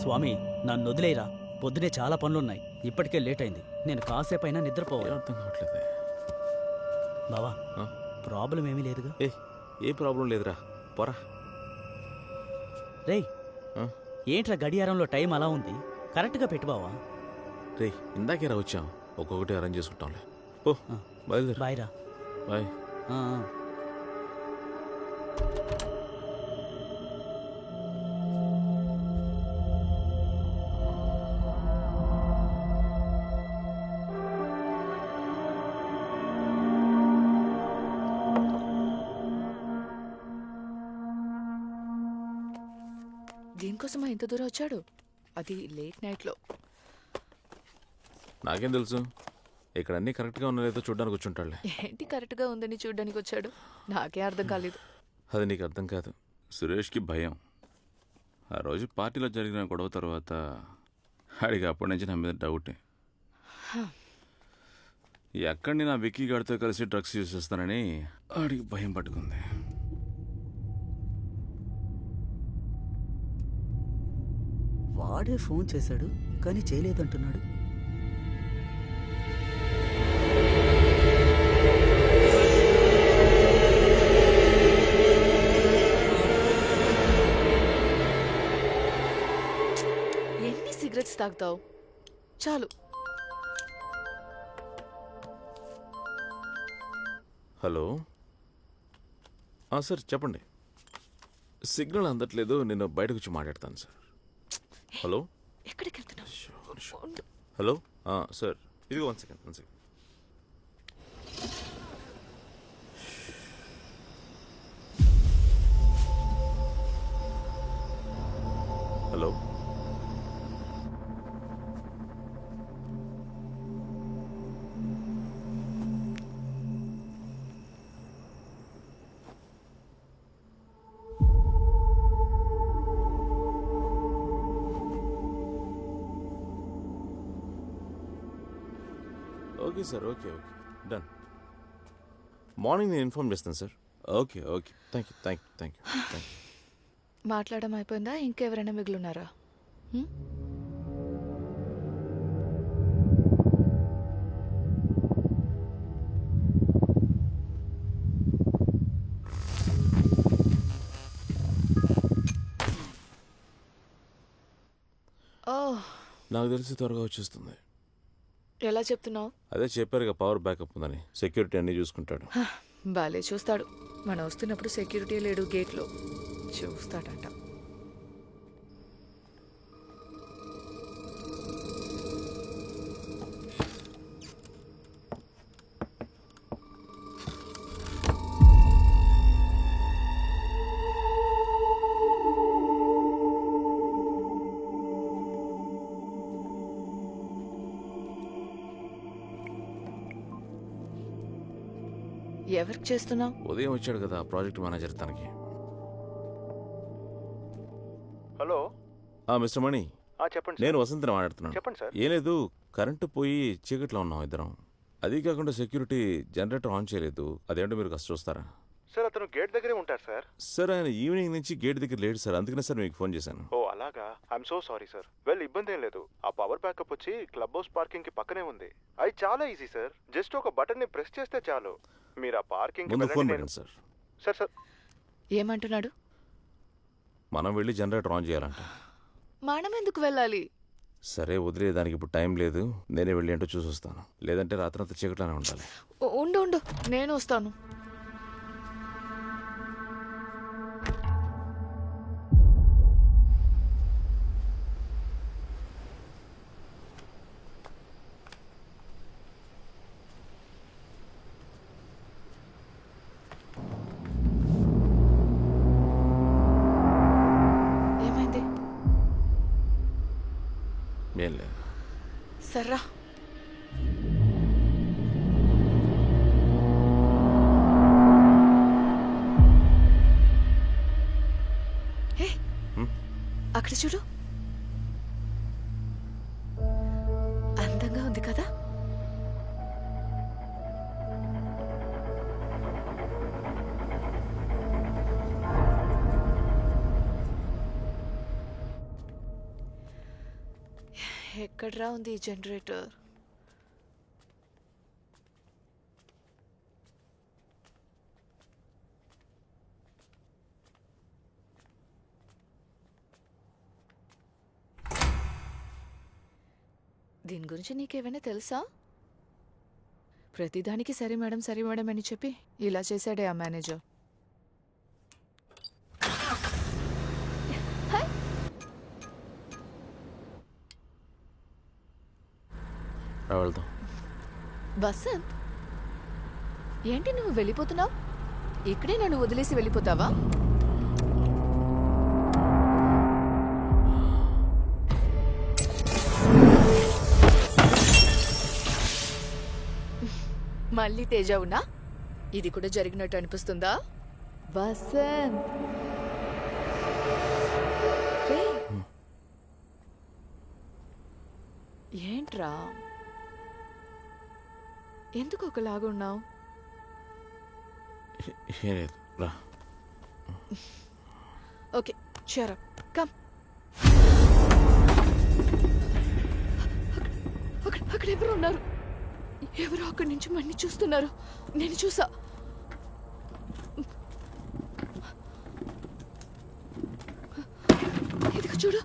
స్వామి నన్ను వదిలేరా, పొద్దునే చాలా పనులున్నాయి. ఇప్పటికే లేట్ అయింది. నేను కాసేపైనా నిద్రపోవాలి. అర్థం కావట్లేదే బావా. ప్రాబ్లం ఏమీ లేదుగా? ఏ ప్రాబ్లం లేదురా, పోరా. రేయ్ ఏంట్రా గడియారంలో టైం అలా ఉంది? కరెక్ట్గా పెట్టు బావా. రే ఇందాకే రా వచ్చాం, ఒక్కొక్కటి అరేంజ్ చేసుకుంటాంలే. ఓ బయలుదేరు. బాయ్ రా. బాయ్. దీనికోసమా ఇంత దూరం వచ్చాడు? అది లేట్ నైట్లో. నాకేం తెలుసు, ఇక్కడ అన్నీ కరెక్ట్గా ఉన్నా లేదో చూడడానికి వచ్చుంటాడులే. ఏంటి కరెక్ట్గా ఉందని చూడ్డానికి వచ్చాడు? నాకే అర్థం కాలేదు. అది నీకు అర్థం కాదు. సురేష్కి భయం. ఆ రోజు పార్టీలో జరిగిన గొడవ తర్వాత ఆడికి అప్పటి నుంచి నా మీద డౌటే. ఎక్కడిని నా విక్కీ గాడితో కలిసి డ్రగ్స్ యూజ్ చేస్తానని ఆడికి భయం పట్టుకుంది. వాడే ఫోన్ చేశాడు కానీ చేయలేదంటున్నాడు. ఎన్ని సిగరెట్స్ తాగుతావు? చాలు. హలో సార్ చెప్పండి. సిగ్నల్ అందట్లేదు, నేను బయటకు వచ్చి మాట్లాడతాను సార్. హలో ఎక్కడికి వెళ్తున్నావు? హలో సార్, ఇదిగో 1 second 1 second. Hello okay sir, okay done. Morning నేను ఇన్ఫార్మ్ చేస్తాను సార్. Okay thank you. మాట్లాడడం అయిపోయిందా? ఇంకెవరైనా మిగులున్నారా? నాకు తెలిసి త్వరగా వచ్చేస్తుంది. ఎలా చెప్తున్నావు? అదే చెప్పారుగా, పవర్ బ్యాకప్ ఉందని. సెక్యూరిటీ అన్నీ చూసుకుంటాడు. బాలే చూస్తాడు. మనం వస్తున్నప్పుడు సెక్యూరిటీ లేడు గేట్లో. చూస్తాడంట. ఎవరికి చేస్తున్నావు? ఉదయం వచ్చాడు కదా ప్రాజెక్ట్ మేనేజర్, తనకి. హలో మిస్టర్ మణి, చెప్పండి. నేను వసంతని మాట్లాడుతున్నాను. చెప్పండి సార్. ఏం లేదు, కరెంటు పోయి చీకట్లో ఉన్నాం ఇద్దరం. అది కాకుండా సెక్యూరిటీ జనరేటర్ ఆన్ చేయలేదు. అదేంటో మీరు కాస్త చూస్తారా? సార్ అతను గేట్ దగ్గరే ఉంటారు సార్. సార్ ఆయన ఈవినింగ్ నుంచి గేట్ దగ్గర లేడు సార్, అందుకనే సార్ మీకు ఫోన్ చేశాను. ఓ అలాగా, I'm so sorry sir. Well, ఇబ్బంది ఏం లేదు. ఆ పవర్ బ్యాకప్ వచ్చి క్లబ్ హౌస్ పార్కింగ్ కి పక్కనే ఉంది. అది చాలా ఈజీ సార్. జస్ట్ ఒక బటన్ ని ప్రెస్ చేస్తే చాలు. మీరు ఆ పార్కింగ్ ముందు ఫోన్ పెట్టండి సార్. సార్ ఏమంటున్నాడు? మనం వెళ్ళి జనరేటర్ ఆన్ చేయాలంట. మనం ఎందుకు వెళ్ళాలి? సరే వదిలే, దానికి ఇప్పుడు టైం లేదు. నేనే వెళ్ళి ఏంటో చూసి వస్తాను. లేదంటే రాత్రంతా చీకట్లోనే ఉండాలి. ఉండు, నేను వస్తాను. ఏం లేదు. సర్రా. అక్కడ చూడు, అందంగా ఉంది కదా? ఎక్కడ్రా ఉంది ఈ జనరేటర్? దీని గురించి నీకేమైనా తెలుసా? ప్రతిదానికి సరే మేడం అని చెప్పి ఇలా చేశాడే ఆ మేనేజర్. వెళ్దాం. వసంత్, ఏంటి నువ్వు వెళ్ళిపోతున్నావు? ఇక్కడే నన్ను వదిలేసి వెళ్ళిపోతావా? మళ్ళీ తేజ ఉన్నా ఇది కూడా జరిగినట్టు అనిపిస్తుందా? వసంత్, ఏంట్రా ఎందుకు ఒకలాగున్నావు? Okay, cheer up. Come. అక్కడ ఎవరు ఉన్నారు? ఎవరో అక్కడి నుంచి మన్ని చూస్తున్నారు. నేను చూసా. ఇదిగో చూడు.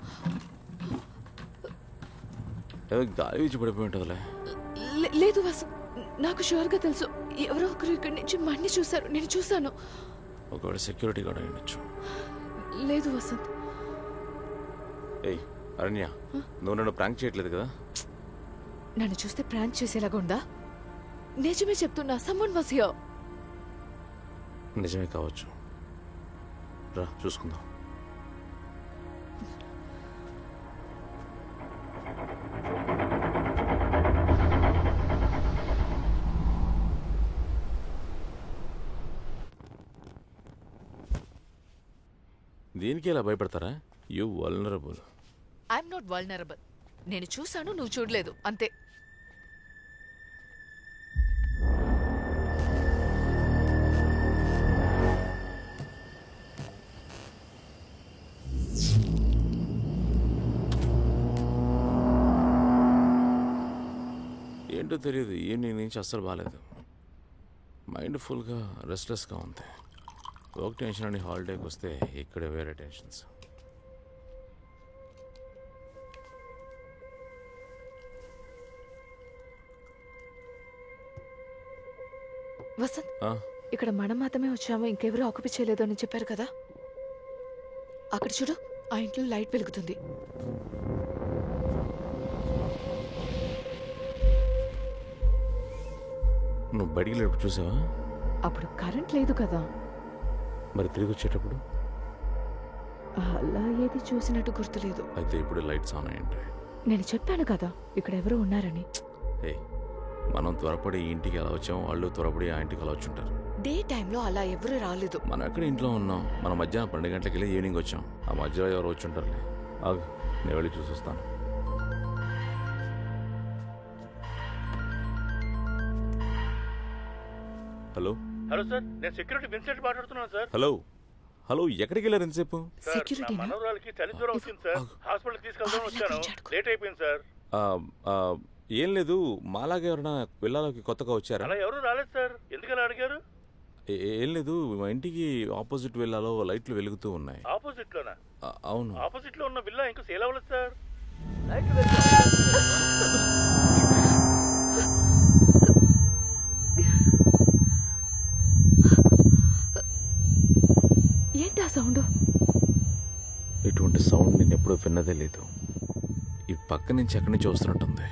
గాలి వీచి పడిపోయి ఉంటుందిలే. లేదు వాసు, నాకు షూర్గా తెలుసు. ఎవరో ఒకరు ఇక్కడి నుంచి మన్ని చూశారు. నేను చూశాను. ఒకవేళ సెక్యూరిటీ గార్డ్ అయి ఉండొచ్చు. లేదు వసంత్. ఏయ్ అరణ్య, నువ్వు నన్ను ప్రాంక్ చేయట్లేదు కదా? నన్ను చూస్తే ప్రాంక్ చేసేలాగా ఉందా? నిజమే చెప్తున్నా. Someone was here. నిజమే కావచ్చు. రా చూసుకుందాం. దీనికి ఇలా భయపడతారా? You vulnerable. I'm not vulnerable. నేను చూశాను, నువ్వు చూడలేదు, అంతే. ఏంటో తెలియదు, ఈవినింగ్ నుంచి అస్సలు బాగాలేదు. మైండ్ ఫుల్గా రెస్ట్లెస్గా ఉంది. వర్క్ టెన్షన్ అని హాలిడేకి వస్తే ఇక్కడే వేరే టెన్షన్స్. వసంత్, ఇక్కడ మనం మాత్రమే వచ్చాము, ఇంకెవరూ ఆక్యుపై చేయలేదు అని చెప్పారు కదా. అక్కడ చూడు, ఆ ఇంట్లో లైట్ వెలుగుతుంది. నువ్వు బయటికి లేపు చూసావా? అప్పుడు కరెంట్ లేదు కదా. మరి తిరిగి వచ్చేటప్పుడు? అలా ఏది చూసినట్టు గుర్తులేదు. అయితే ఇప్పుడు లైట్స్ ఆన్ అయ్యండి. నేను చెప్పాను కదా ఇక్కడ ఎవరో ఉన్నారని. మనం త్వరపడి ఇంటికి ఎలా వచ్చామో వాళ్ళు త్వరపడి ఆ ఇంటికి అలా వచ్చుంటారు. డే టైంలో అలా ఎవరు రాలేదు. మనం ఎక్కడ ఇంట్లో ఉన్నాం. మనం మధ్యాహ్నం 12 గంటలకు వెళ్ళి ఈవినింగ్ వచ్చాం. ఆ మధ్యలో ఎవరు వచ్చుంటారులే. ఆగు, నేను వెళ్ళి చూసి వస్తాను. హలో హలో సార్, నేను సెక్యూరిటీ విన్సెంట్ మాట్లాడుతున్నాను సార్. హలో హలో, ఎక్కడికి వెళ్ళారు ఎంతసేపు? నా మనవరాలకి చలి జ్వరం వచ్చింది సార్. హాస్పిటల్ తీసుకెళ్దామని వచ్చాను. లేట్ అయిపోయింది సార్. ఏం లేదు, మాలాగా ఎవరైనా వెళ్ళాలోకి కొత్తగా వచ్చారా? అలా ఎవరు రాలేదు సార్. ఎందుకలా అడిగారు? ఏం లేదు, మా ఇంటికి ఆపోజిట్ విల్లాలో లైట్లు వెలుగుతూ ఉన్నాయి. ఆపోజిట్ లోనా? అవును. ఆపోజిట్ లో ఉన్న విల్లా ఇంకా సేల్ అవ్వలేదు సార్. ఏంటి ఆ సౌండ్? ఇటువంటి సౌండ్ నేను ఎప్పుడూ విన్నదే లేదు. ఈ పక్క నుంచి ఎక్కడి నుంచి వస్తున్నట్టుంది.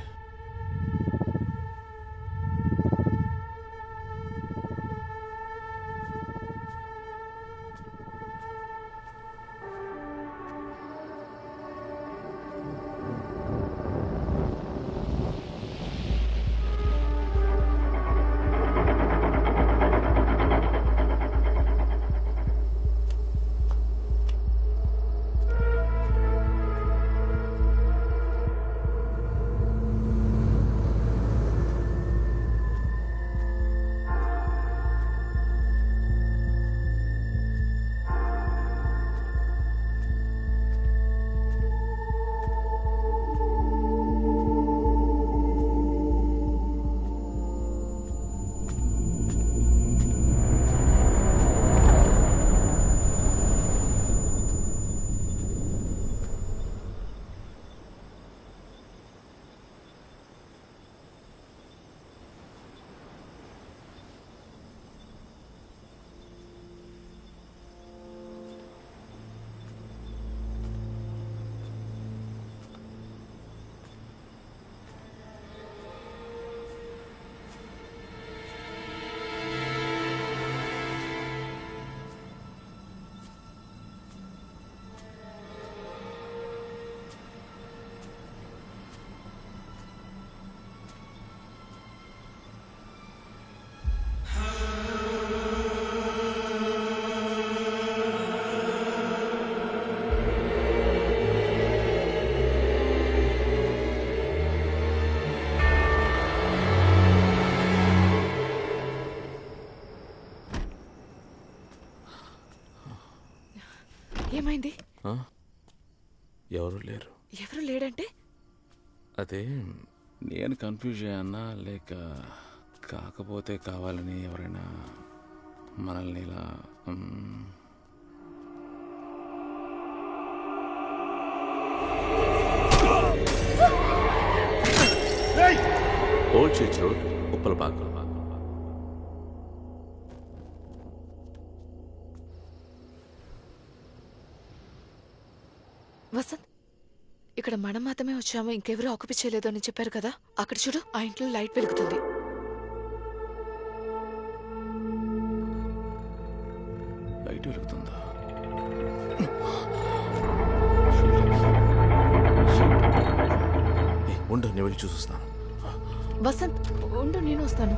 ఏమైంది? ఎవరు లేరు. ఎవరు లేడంటే? అదే నేను కన్ఫ్యూజ్ అయ్యానా లేక కాకపోతే కావాలని ఎవరైనా మనల్ని ఇలా ఓల్డ్ చర్చ్ రోడ్ ఉప్పలపాక. వసంత్, ఇక్కడ మనం మాత్రమే వచ్చాము, ఇంకెవరూ ఆక్యుపై చేయలేదు అని చెప్పారు కదా. అక్కడ చూడు, ఆ ఇంట్లో లైట్ వెలుగుతుంది. లైట్ వెలుగుతుందా? ఉండు, నేను వెళ్ళి చూసొస్తాను. వసంత్ ఉండు, నేను వస్తాను.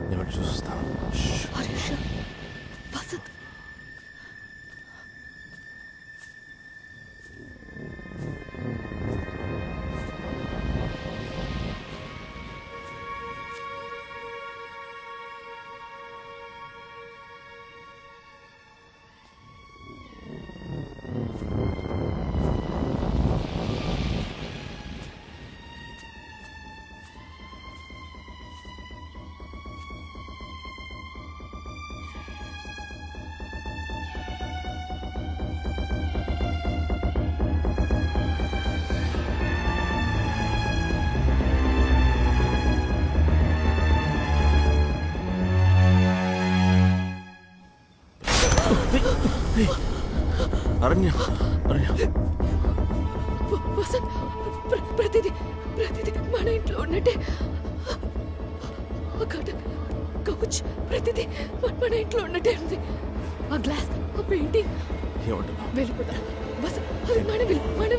నేను చూస్తాను. వసంత్, అరణ్య, అరణ్య, వసంత్, ప్రతిదీ మన ఇంట్లో ఉన్నట్టే. కౌచ్ ప్రతిదీ మన ఇంట్లో ఉన్నట్టే ఉంది. ఆ గ్లాస్, ఆ పెయింటింగ్. వెళ్ళిపోతా వసంత్, అది మన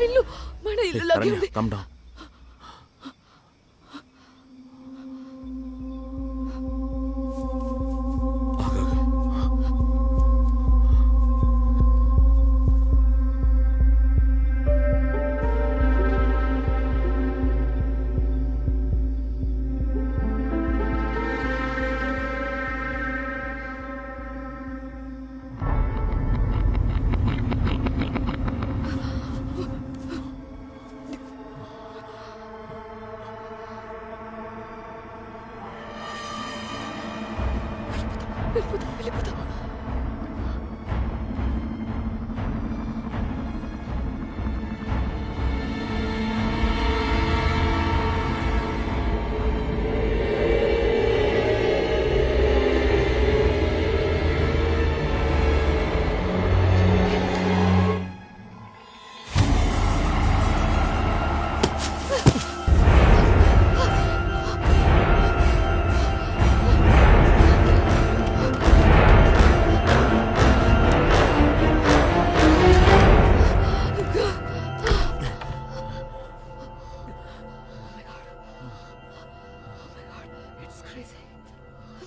ఇల్లు, మన ఇల్లు లాగే ఉంది. వెళ్ళిపోతా.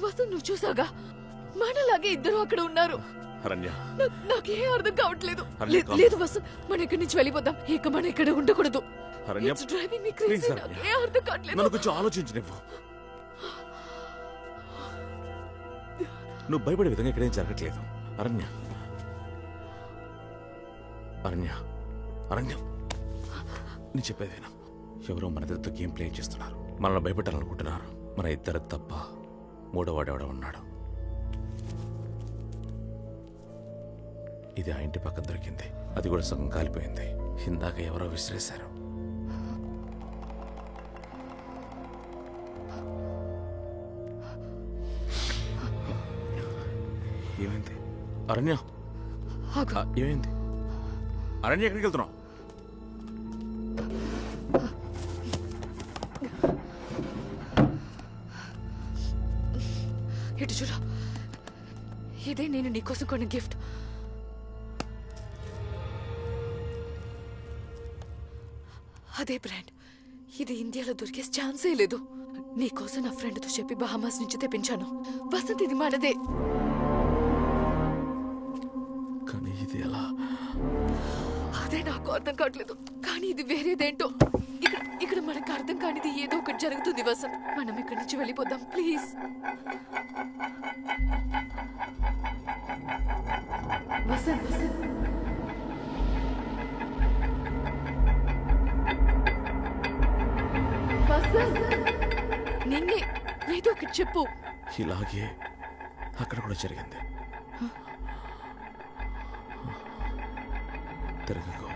వసంత్, నువ్వు చూసాగా, మనలాగే ఇద్దరు అక్కడ ఉన్నారు. నాకేం అర్థం కావట్లేదు. లేదు వసంత్, మనం ఇక్కడి నుంచి వెళ్ళిపోదాం. ఇక మనం ఇక్కడ ఉండకూడదు. డ్రైవింగ్ మీ క్రేజీ, నాకేం అర్థం కావట్లేదు. నన్ను కొంచెం ఆలోచించనివ్వు. నువ్వు భయపడే విధంగా ఇక్కడేం జరగట్లేదు. అరణ్య, అరణ్య, అరణ్యం, నేను చెప్పేది విను. ఎవరో మన ఇద్దరితో గేమ్ ప్లే చేస్తున్నారు. మనల్ని భయపెట్టాలనుకుంటున్నారు. మన ఇద్దరు తప్ప మూడోవాడెవడో ఉన్నాడు. ఇది ఆ ఇంటి పక్కన దొరికింది. అది కూడా సగం కాలిపోయింది. ఇందాక ఎవరో విసిరేశారు. ఏమైంది? అరణ్య ఆగు. ఏమైంది? అరణ్య ఎక్కడికి వెళ్తున్నావు? ఇటు చూడు, ఇదే నేను నీకోసం కొన్న గిఫ్ట్. అదే బ్రాండ్. ఇది ఇండియాలో దొరికే ఛాన్సే లేదు. నీకోసం నా ఫ్రెండ్తో చెప్పి బహామాస్ నుంచి తెప్పించాను. వసంత్, ఇది మనదే. కానీ ఇది ఎలా? అదే నాకు అర్థం కావట్లేదు. కానీ ఇది వేరేదేంటో. ఇక్కడ మనకు అర్థం కానిది ఏదో ఒకటి జరుగుతుంది వసంత్. మనం ఇక్కడి నుంచి వెళ్ళిపోదాం ప్లీజ్. వసంత్, నిన్నే ఏదో ఒకటి చెప్పు. ఇలాగే అక్కడ కూడా జరిగింది. తిరగకు.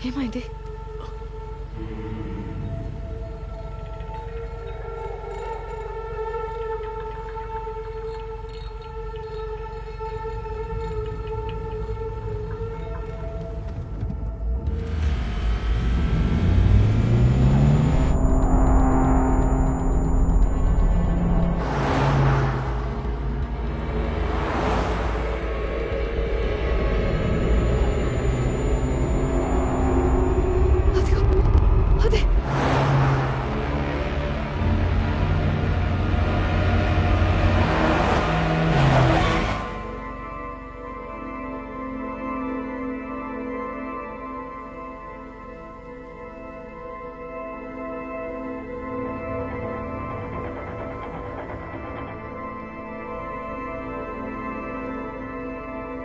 ఏమైంది?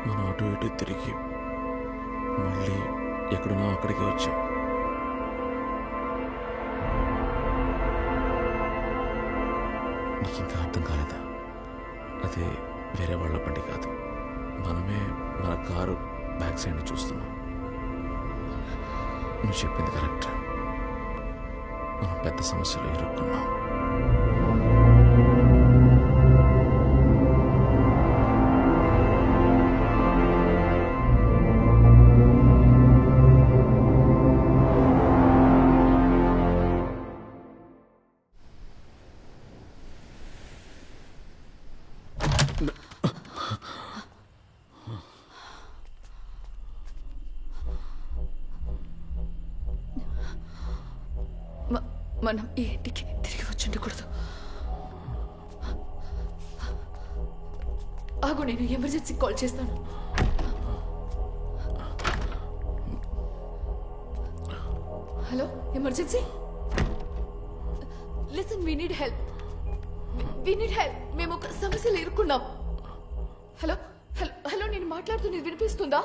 మనం అటు ఇటు తిరిగి మళ్ళీ ఎక్కడున్నా అక్కడికి వచ్చాం. నీకు ఇంకా అర్థం కాలేదా? అదే వేరే వాళ్ళ బండి కాదు, మనమే మన కారు బ్యాక్ సైడ్ని చూస్తున్నాం. నువ్వు చెప్పింది కరెక్ట్. మనం పెద్ద సమస్యలో ఇరుక్కున్నాం. మనం ఈ ఇంటికి తిరిగి వచ్చుండకూడదు. ఆగు, నేను ఎమర్జెన్సీ కాల్ చేస్తాను. Hello, emergency. Listen, we need help. మేము ఒక సమస్యలో ఇరుక్కున్నాం. హలో హలో హలో, నేను మాట్లాడుతున్నది వినిపిస్తుందా?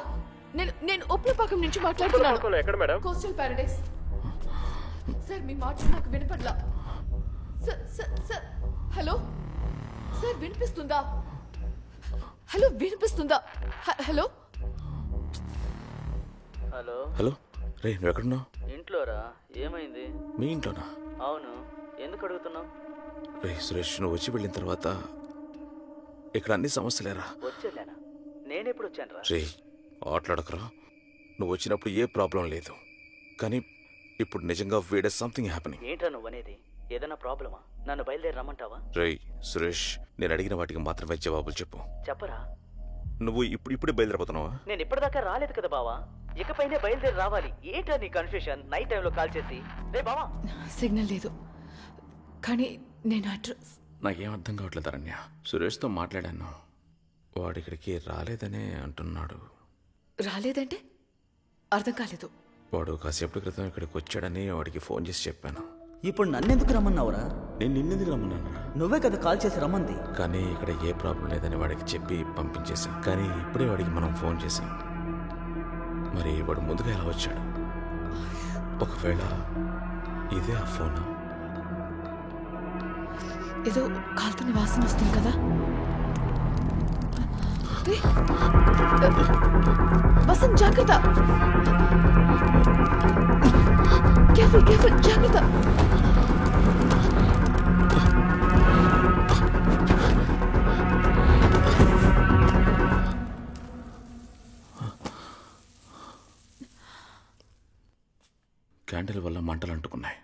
నేను ఒప్పులపాకం నుంచి మాట్లాడుతున్నాను. ఎక్కడ మేడం? Coastal paradise. సార్ మీ మాట నాకు వినపడలా. Sir sir sir hello sir వినిపిస్తుందా? హలో వినిపిస్తుందా? హలో హలో హలో రే నువ్వు ఎక్కడున్నావు? ఇంట్లోరా. ఏమైంది? మీ ఇంట్లోనా? అవును, ఎందుకు అడుగుతున్నావు? రే సురేష్, నువ్వు వచ్చి వెళ్ళిన తర్వాత ఇక్కడ అన్ని సమస్యలేరా. వచ్చేలేనా? నేనెప్పుడు వచ్చాను రా? రే ఆటలాడకరా. నువ్వు వచ్చినప్పుడు ఏ ప్రాబ్లం లేదు, కానీ ఇప్పుడు నిజంగా వేడే సంథింగ్ హ్యాపెనింగ్. ఏంట్రా నువ్వు అనేది? ఏదైనా ప్రాబ్లమా? నన్ను బయలుదేరి రమ్మంటావా? రే సురేష్, నేను అడిగిన వాటికి మాత్రమే జవాబులు చెప్పు. చెప్పరా. నువ్వు ఇప్పుడే బయలుదేరిపోతున్నావా? నేను ఇప్పటిదాకా రాలేదు కదా బావా, ఇకపైనే బయలుదేరి రావాలి. ఏంటా నీ కన్ఫ్యూషన్? నైట్ టైంలో కాల్ చేసి. రే బావా, సిగ్నల్ లేదు, కానీ నేను అడ్రస్. నాకేం అర్థం కావట్లేదు అరణ్య. సురేష్తో మాట్లాడాను, వాడు ఇక్కడికి రాలేదనే అంటున్నాడు. రాలేదంటే అర్థం కాలేదు. వాడు కాసేపటి క్రితం ఇక్కడికి వచ్చాడని వాడికి ఫోన్ చేసి చెప్పాను. ఇప్పుడు నన్నెందుకు రమ్మన్నావురా? నేను నిన్నెందుకు రమ్మన్నాను? నువ్వే కదా కాల్ చేసి రమ్మంది. కానీ ఇక్కడ ఏ ప్రాబ్లం లేదని వాడికి చెప్పి పంపించేశాం. కానీ ఇప్పుడే వాడికి మనం ఫోన్ చేశాం. మరి వాడు ముందుగా ఎలా వచ్చాడు? ఒకవేళ ఇదే ఆ ఫోన్. ఏదో కాలుతున్న వాసన వస్తుంది కదా. వసంత్ జాగ్రత్త, కేర్ఫుల్ కేర్ఫుల్, జాగ్రత్త. క్యాండిల్ వల్ల మంటలు అంటుకున్నాయి.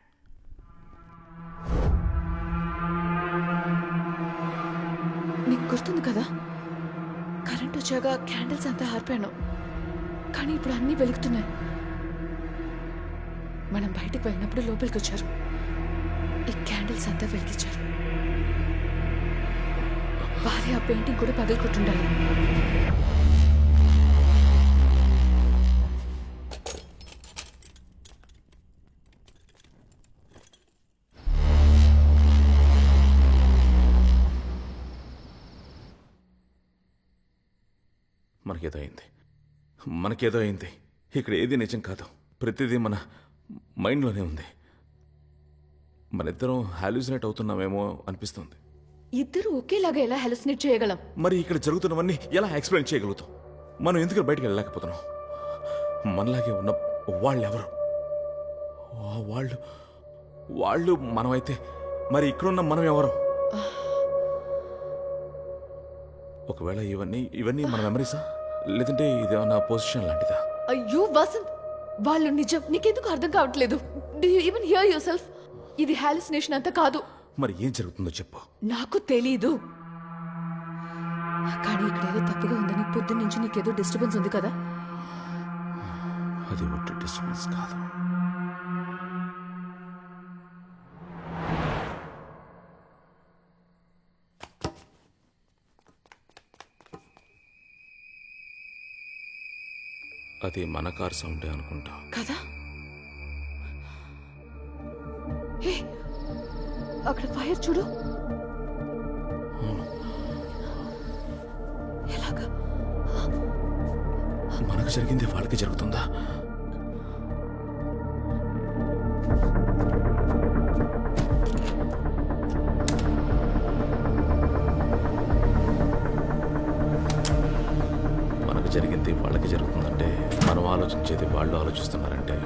నీకు గుర్తుంది కదా, కరెంట్ వచ్చాక క్యాండిల్స్ అంతా ఆర్పాను, కానీ ఇప్పుడు అన్నీ వెలుగుతున్నాయి. మనం బయటకు వెళ్ళినప్పుడు లోపలికి వచ్చారు, ఈ క్యాండిల్స్ అంతా వెలిగించారు. వారే ఆ పెయింటింగ్ కూడా పగలగొట్టుండాలి. మనకేదో అయింది. ఇక్కడ ఏది నిజం కాదు, ప్రతిదీ మన మైండ్లోనే ఉంది. మనిద్దరం హాల్యూసినేట్ అవుతున్నామేమో అనిపిస్తుంది. ఇద్దరు ఒకేలాగా ఎలా హాలుసినేట్ చేయగలం? మరి ఇక్కడ జరుగుతున్నవన్నీ ఎలా ఎక్స్ప్లెయిన్ చేయగలుగుతాం? మనం ఎందుకు బయటికి వెళ్ళలేకపోతున్నాం? మనలాగే ఉన్న వాళ్ళెవరు? వాళ్ళు మనమైతే మరి ఇక్కడున్న మనం ఎవరు? ఒకవేళ ఇవన్నీ మన మెమరీసా, లేదంటే ఇదేమన్నా పొజిషన్ లాంటిదా? అయ్యో వసంత్, వాళ్ళు నిజం. నీకెందుకు అర్థం కావట్లేదు? Do you even here your self? ఇది హాలుసినేషన్ అంతా కాదు. మరి ఏం జరుగుతుందో చెప్పు. నాకు తెలీదు, కానీ ఇక్కడ ఏదో తప్పుగా ఉందని పొద్దున్న నుంచి నీకేదో డిస్టర్బెన్స్ ఉంది కదా. అది ఒట్టి డిస్టర్బెన్స్ కాదు. అది మన కార్ సౌండే అనుకుంటా కదా. హే, అక్కడ ఫైర్ చూడు. ఎలాగా? మనకు జరిగింది వాళ్ళకి జరుగుతుందా? మనకు జరిగింది వాళ్ళకి జరుగుతుందంటే, మనం ఆలోచించేది వాళ్ళు ఆలోచిస్తున్నారంటే,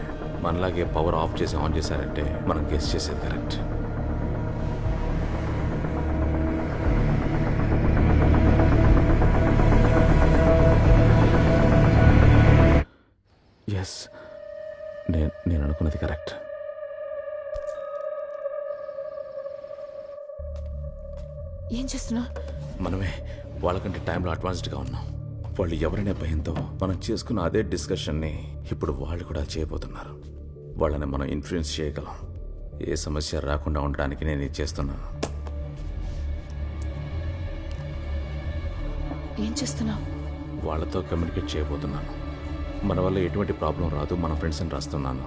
మనలాగే పవర్ ఆఫ్ చేసి ఆన్ చేశారంటే మనం గెస్ చేసేది కరెక్ట్. ఎస్, నేను అనుకున్నది కరెక్ట్. ఏం చేస్తున్నా? మనమే వాళ్ళకంటే టైంలో అడ్వాన్స్డ్గా ఉన్నాం. వాళ్ళు ఎవరైనా భయంతో మనం చేసుకున్న అదే డిస్కషన్ని ఇప్పుడు వాళ్ళు కూడా చేయబోతున్నారు. వాళ్ళని మనం ఇన్ఫ్లుయెన్స్ చేయగలం. ఏ సమస్య రాకుండా ఉండడానికి నేను ఇది చేస్తున్నాను. ఏం చేస్తున్నావు? వాళ్ళతో కమ్యూనికేట్ చేయబోతున్నాను. మన వల్ల ఎటువంటి ప్రాబ్లం రాదు, మన ఫ్రెండ్స్ అని రాస్తున్నాను.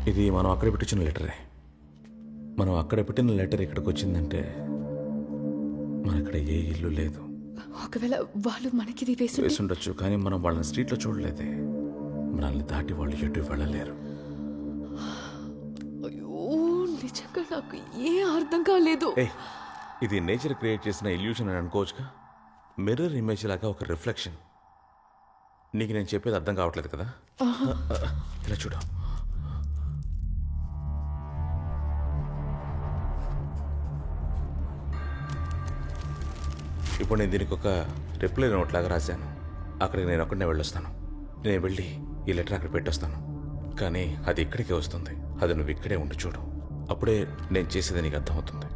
ఇది మనం అక్కడ పెట్టించిన లెటరే. మనం అక్కడ పెట్టిన లెటర్ ఇక్కడికి వచ్చిందంటే మన ఇక్కడ ఏ ఇల్లు లేదు. ఒకవేళ వాళ్ళు మనకి ఇది వేసి ఉండొచ్చు, కానీ మనం వాళ్ళని స్ట్రీట్లో చూడలేదే. మనల్ని దాటి వాళ్ళు ఎటు వెళ్ళలేరు. అయ్యో నిజంగా నాకు ఏ అర్థం కాలేదు. ఇది నేచర్ క్రియేట్ చేసిన ఇల్యూషన్ అని అనుకోవచ్చుగా. మిర్రర్ ఇమేజ్ లాగా ఒక రిఫ్లెక్షన్. నీకు నేను చెప్పేది అర్థం కావట్లేదు కదా? ఇలా చూడు. ఇప్పుడు నేను దీనికి ఒక రిప్లై నోట్ లాగా రాశాను. అక్కడికి నేను ఒక్కడనే వెళ్ళొస్తాను. నేను వెళ్ళి ఈ లెటర్ అక్కడ పెట్టొస్తాను. కానీ అది ఇక్కడికే వస్తుంది. అది నువ్వు ఇక్కడే ఉండి చూడు. అప్పుడే నేను చేసేది నీకు అర్థమవుతుంది.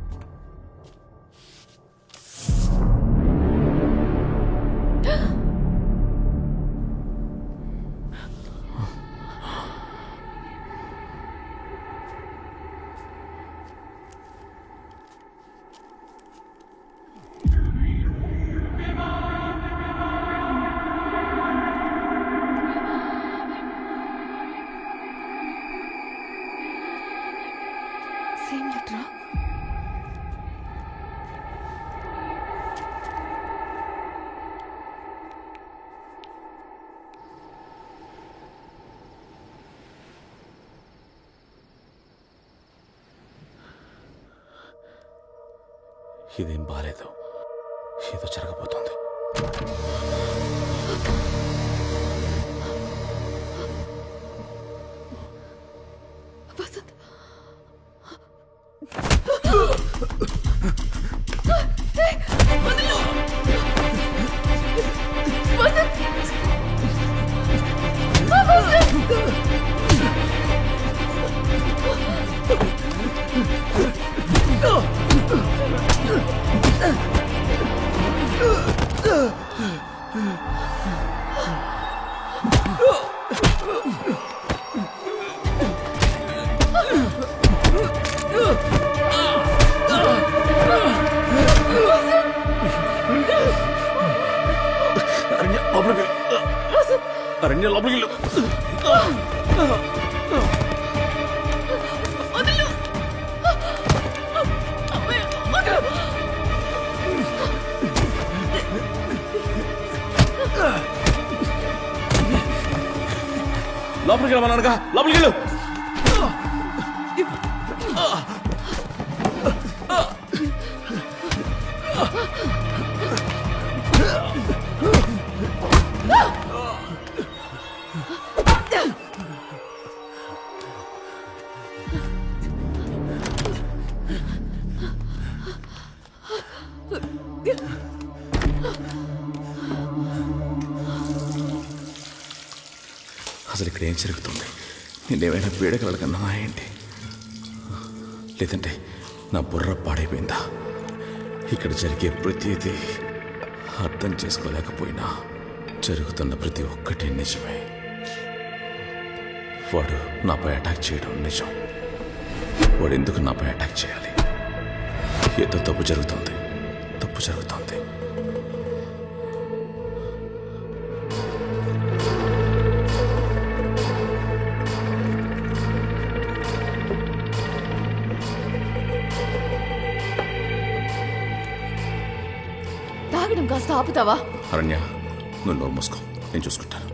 సేమ్ లెటరా? ఇదేం బాలేదు. ఏదో జరగబోతోంది. వసంత్ అరణ్య లోపలికి వెళ్ళు. లోపలికి వెళ్ళమన్నానుగా, లోపలికి వెళ్ళు. అసలు ఇక్కడ ఏం జరుగుతుంది? నేనేమైనా పీడకలకన్నా ఏంటి? లేదంటే నా బుర్ర పాడైపోయిందా? ఇక్కడ జరిగే ప్రతిదీ అర్థం చేసుకోలేకపోయినా జరుగుతున్న ప్రతి ఒక్కటి నిజమే. వాడు నాపై అటాక్ చేయడం నిజం. వాడు ఎందుకు నాపై అటాక్ చేయాలి? ఏదో తప్పు జరుగుతుంది. తప్పు జరుగుతుంది. తాగడం కాస్త ఆపుతావా? అరణ్య, నువ్వు నోరు మూసుకో. నేను చూసుకుంటాను.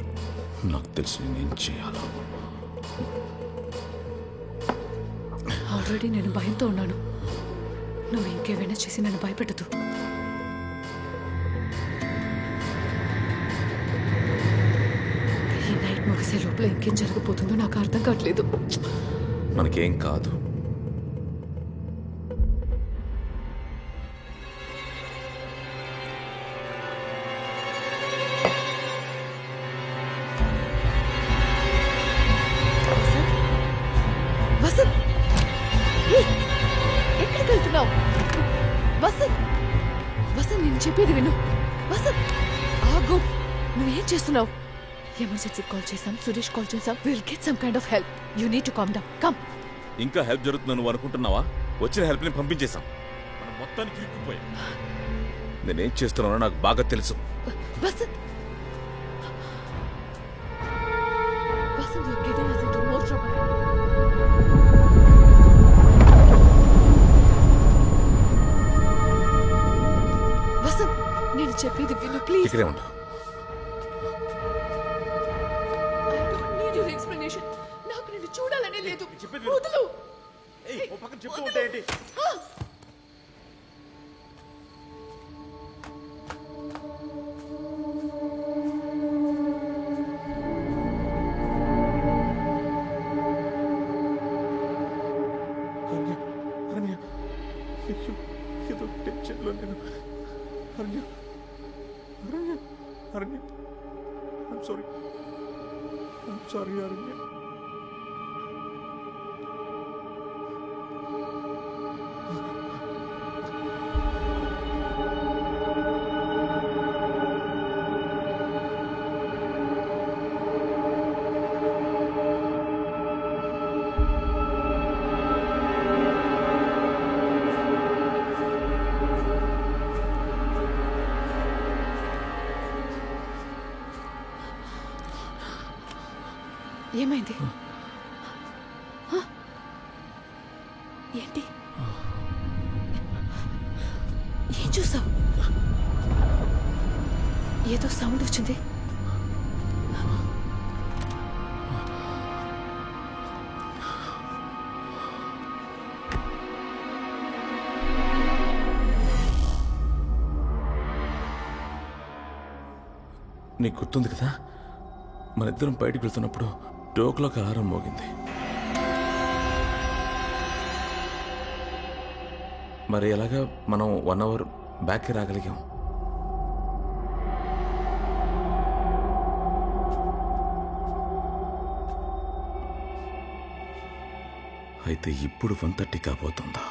నాకు తెలిసి నేను చేయాలి. ఆల్రెడీ నేను భయంతో ఉన్నాను. నువ్వు ఇంకేమైనా చేసి నన్ను భయపెట్టదు. ఈ నైట్ ముగిసే లోపల ఇంకేం జరగబోతుందో నాకు అర్థం కావట్లేదు. మనకేం కాదు. వసంత్, ఎక్కడికి వెళ్తున్నావు? వసంత్, వసంత్, నేను చెప్పేది విను. వసంత్, ఆగు. నువ్వేం చేస్తున్నావు? ఎమర్జెన్సీ కాల్ చేసాం, సురేష్ కాల్ చేసాం. Will get some kind of help. You need to calm down. Come. ఇంకా హెల్ప్ జరుగుతుందని నువ్వు అనుకుంటున్నావా? వచ్చిన హెల్ప్ ని పంపించేశాం. మనం మొత్తానికి ఇరుక్కుపోయాం. నేనేం చేస్తున్నానో నాకు బాగా తెలుసు. Vasant, Vasant, you're getting us into more trouble. ఇక్కడే ఉండు. ఎక్స్ప్లెనేషన్. నాకు నిన్ను చూడాలనే లేదు. వదులు. చెప్తూ ఉంటే ఏంటి? ఏదో టెన్షన్లో నేను అరణ్య అరణ్య అరణ్య ఐమ్ సారీ అరణ్య. ఏమైంది? ఏంటి? ఏం చూసావు? ఏదో సౌండ్ వచ్చింది. నీకు గుర్తుంది కదా, మన ఇద్దరం బయటకు వెళ్తున్నప్పుడు డోక్లోకి అలారం మోగింది. మరి ఎలాగా మనం 1 అవర్ బ్యాక్కి రాగలిగాం? అయితే ఇప్పుడు 1:30 కాబోతుందా?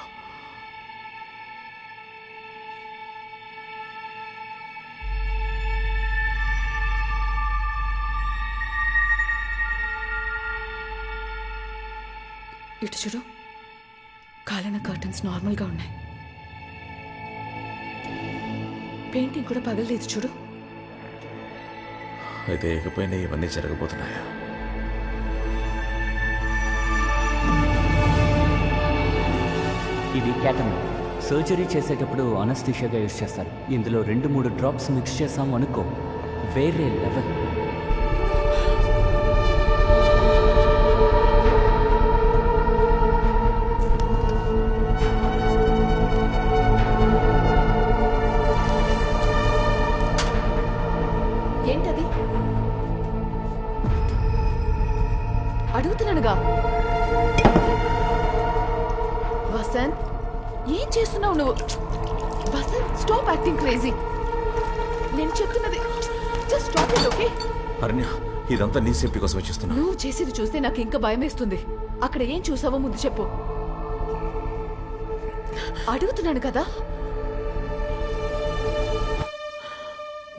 ఇటు చూడు, కాలిన కర్టన్స్ నార్మల్గా ఉన్నాయి. పెయింటింగ్ కూడా పగలలేదు చూడు. అయితే ఇకపైన ఇవన్నీ జరగబోతున్నాయా? ఇది క్యాటమైన్. సర్జరీ చేసేటప్పుడు అనస్థీషియాగా యూజ్ చేస్తారు. ఇందులో 2-3 డ్రాప్స్ మిక్స్ చేసాం అనుకో, వేరే లెవెల్. ఏంటది? అడుగుతున్నానుగా. వసంత్, ఏం చేస్తున్నావు నువ్వు? Vasant, stop acting crazy. నేను చెప్తున్నది జస్ట్ స్టాప్ ఇట్, ఓకే? అరణ్య, ఇదంతా నీ సేఫ్టీ కోసం చేస్తున్నా. నువ్వు చేసేది చూస్తే నాకు ఇంకా భయం వేస్తుంది. అక్కడ ఏం చూసావో ముందు చెప్పు. అడుగుతున్నాను కదా.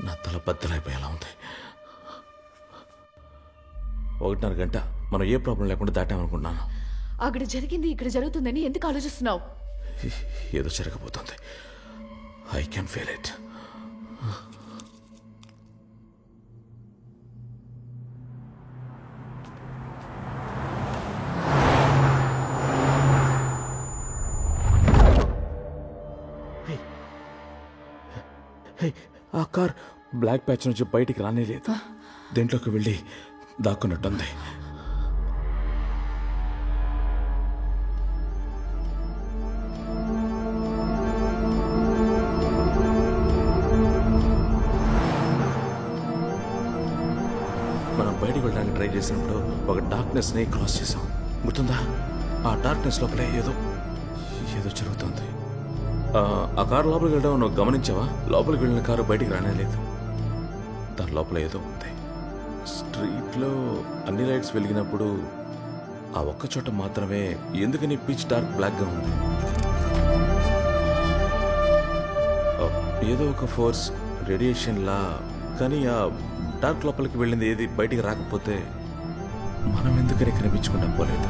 నా తల బద్దలైపోయేలా ఉంది. 1:30 గంట మనం ఏ ప్రాబ్లం లేకుండా దాటామనుకున్నాను. అక్కడ జరిగింది ఇక్కడ జరుగుతుందని ఎందుకు ఆలోచిస్తున్నావు? ఏదో జరగబోతుంది. I can feel it. ఆ కార్ బ్లాక్ ప్యాచ్ నుంచి బయటికి రానే లేదు. దేంట్లోకి వెళ్ళి దాక్కున్నట్టుంది. మనం బయటికి వెళ్ళడానికి ట్రై చేసినప్పుడు ఒక డార్క్నెస్ని క్రాస్ చేసాం, గుర్తుందా? ఆ డార్క్నెస్ లోపలే ఏదో జరుగుతుంది. ఆ కారు లోపలికి వెళ్ళడం నువ్వు గమనించావా? లోపలికి వెళ్ళిన కారు బయటికి రానేలేదు. దాని లోపల ఏదో ఉంది. స్ట్రీట్లో అన్ని లైట్స్ వెలిగినప్పుడు ఆ ఒక్క చోట మాత్రమే ఎందుకని పిచ్ డార్క్ బ్లాక్గా ఉంది. ఏదో ఒక ఫోర్స్, రేడియేషన్లా. కానీ ఆ డార్క్ లోపలికి వెళ్ళింది ఏది బయటికి రాకపోతే మనం ఎందుకని కనిపించకుండా పోలేదు?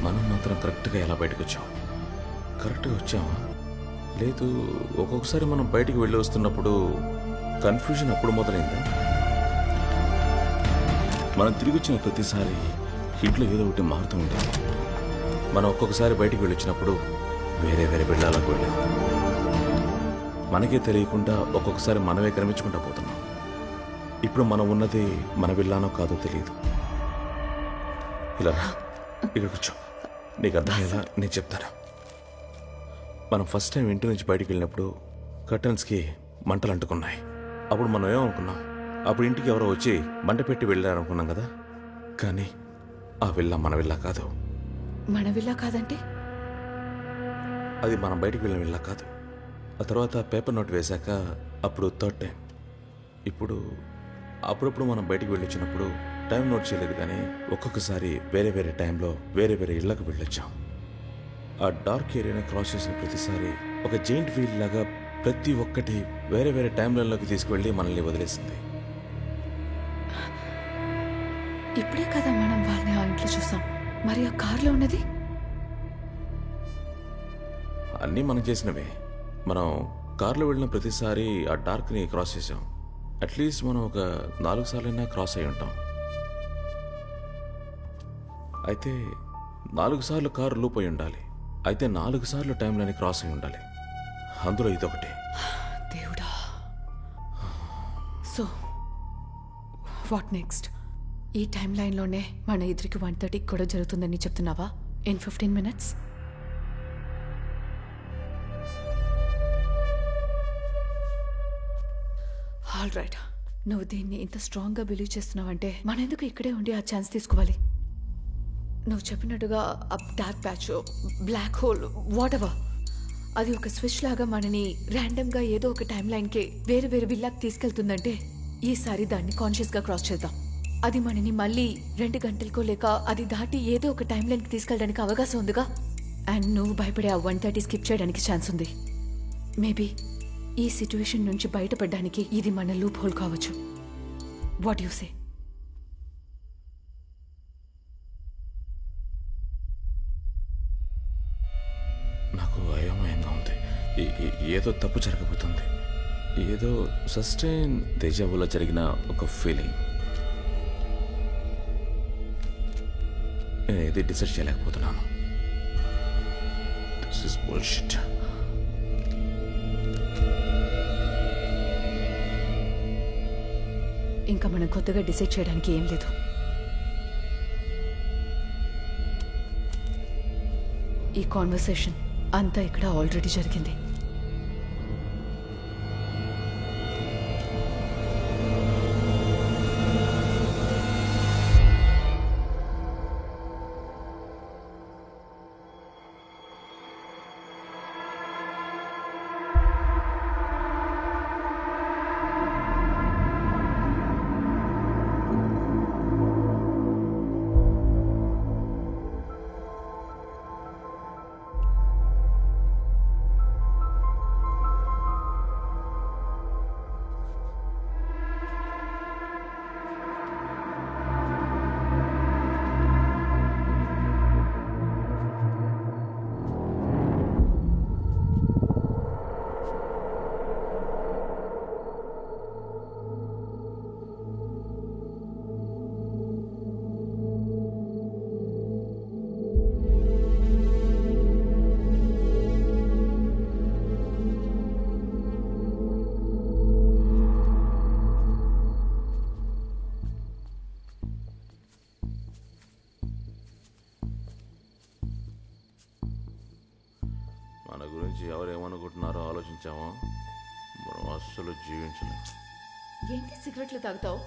మనం మాత్రం కరెక్ట్గా ఎలా బయటకు వచ్చాం? కరెక్ట్గా వచ్చామా? లేదు, ఒక్కొక్కసారి మనం బయటికి వెళ్ళి వస్తున్నప్పుడు కన్ఫ్యూజన్ అప్పుడు మొదలైందా? మనం తిరిగి వచ్చిన ప్రతిసారి ఇంట్లో ఏదో ఒకటి మారుతూ ఉండేది. మనం ఒక్కొక్కసారి బయటికి వెళ్ళొచ్చినప్పుడు వేరే వేరే వెళ్ళాలకు వెళ్ళాం. మనకే తెలియకుండా ఒక్కొక్కసారి మనమే కనిపించుకుంటా పోతున్నాం. ఇప్పుడు మనం ఉన్నది మన విల్లానో కాదో తెలియదు. ఇలా ఇక్కడ కూర్చో, నీకు అర్థమయ్యేలా నేను చెప్తాను. మనం ఫస్ట్ టైం ఇంటి నుంచి బయటికి వెళ్ళినప్పుడు కర్టన్స్కి మంటలు అంటుకున్నాయి. అప్పుడు మనం ఏమనుకున్నాం, అప్పుడు ఇంటికి ఎవరో వచ్చి మంట పెట్టి వెళ్ళారనుకున్నాం కదా. కానీ ఆ విల్లా మన విల్లా కాదు. మన విల్లా కాదంటే? అది మనం బయటికి వెళ్ళిన విల్లా కాదు. ఆ తర్వాత పేపర్ నోట్ వేశాక అప్పుడు థర్డ్ టైం. ఇప్పుడు అప్పుడప్పుడు మనం బయటికి వెళ్ళొచ్చినప్పుడు టైం నోట్ చేయలేదు, కానీ ఒక్కొక్కసారి వేరే వేరే టైంలో వేరే వేరే ఇళ్లకు వెళ్ళొచ్చాం. ఆ డార్క్ ఏరియాని క్రాస్ చేసిన ప్రతిసారి ఒక జెయింట్ వీల్ లాగా ప్రతి ఒక్కటి వేరే వేరే టైంలలోకి తీసుకువెళ్ళి మనల్ని వదిలేసింది. ఇప్పుడే కదా మనం వాళ్ళని ఆ ఇంట్లో చూసాం. మరి ఆ కార్లో ఉన్నది? అన్నీ మనం చేసినవే. మనం కార్లో వెళ్ళిన ప్రతిసారి ఆ డార్క్ని క్రాస్ చేసాం. అట్లీస్ట్ మనం ఒక 4 సార్లైనా క్రాస్ అయి ఉంటాం. అయితే 4 సార్లు కారు లూప్ అయి ఉండాలి. అయితే 4 సార్లు టైంలోని క్రాస్ అయి ఉండాలి. అందులో ఇదొకటి. దేవుడా. So what next? ఈ టైం లైన్లోనే మన ఎదురికి 1:30 కూడా జరుగుతుందని చెప్తున్నావా? In 15 minutes? All right. నువ్వు దీన్ని ఇంత స్ట్రాంగ్గా బిలీవ్ చేస్తున్నావంటే మనం ఎందుకు ఇక్కడే ఉండి ఆ ఛాన్స్ తీసుకోవాలి? నువ్వు చెప్పినట్టుగా ఆ dark patch, black hole, whatever, అది ఒక స్విచ్ లాగా మనని ర్యాండమ్గా ఏదో ఒక టైం లైన్కి వేరే వేరే విల్లాకి తీసుకెళ్తుందంటే ఈసారి దాన్ని కాన్షియస్గా క్రాస్ చేద్దాం. అది మనని మళ్ళీ 2 గంటలకో లేక అది దాటి ఏదో ఒక టైం లైన్కి తీసుకెళ్ళడానికి అవకాశం ఉందిగా. అండ్ నువ్వు భయపడే ఆ 1:30 స్కిప్ చేయడానికి ఛాన్స్ ఉంది. మేబీ ఈ సిచ్యువేషన్ నుంచి బయటపడడానికి ఇది మన లూప్ హోల్ కావచ్చు. What you say? నాకు అయోమయంగా ఉంది. ఏదో తప్పు జరగబోతుంది. ఏదో సస్టైన్ తేజావులో జరిగిన ఒక ఫీలింగ్. నేను ఏది డిసైడ్ చేయలేకపోతున్నాను. This is bullshit. ఇంకా మనం కొత్తగా డిసైడ్ చేయడానికి ఏం లేదు. ఈ కాన్వర్సేషన్ అంతా ఇక్కడ ఆల్రెడీ జరిగింది. మన గురించి ఎవరేమనుకుంటున్నారో ఆలోచించామో మనం అస్సలు జీవించలేం. ఏంటి సిగరెట్లు తాగుతావు?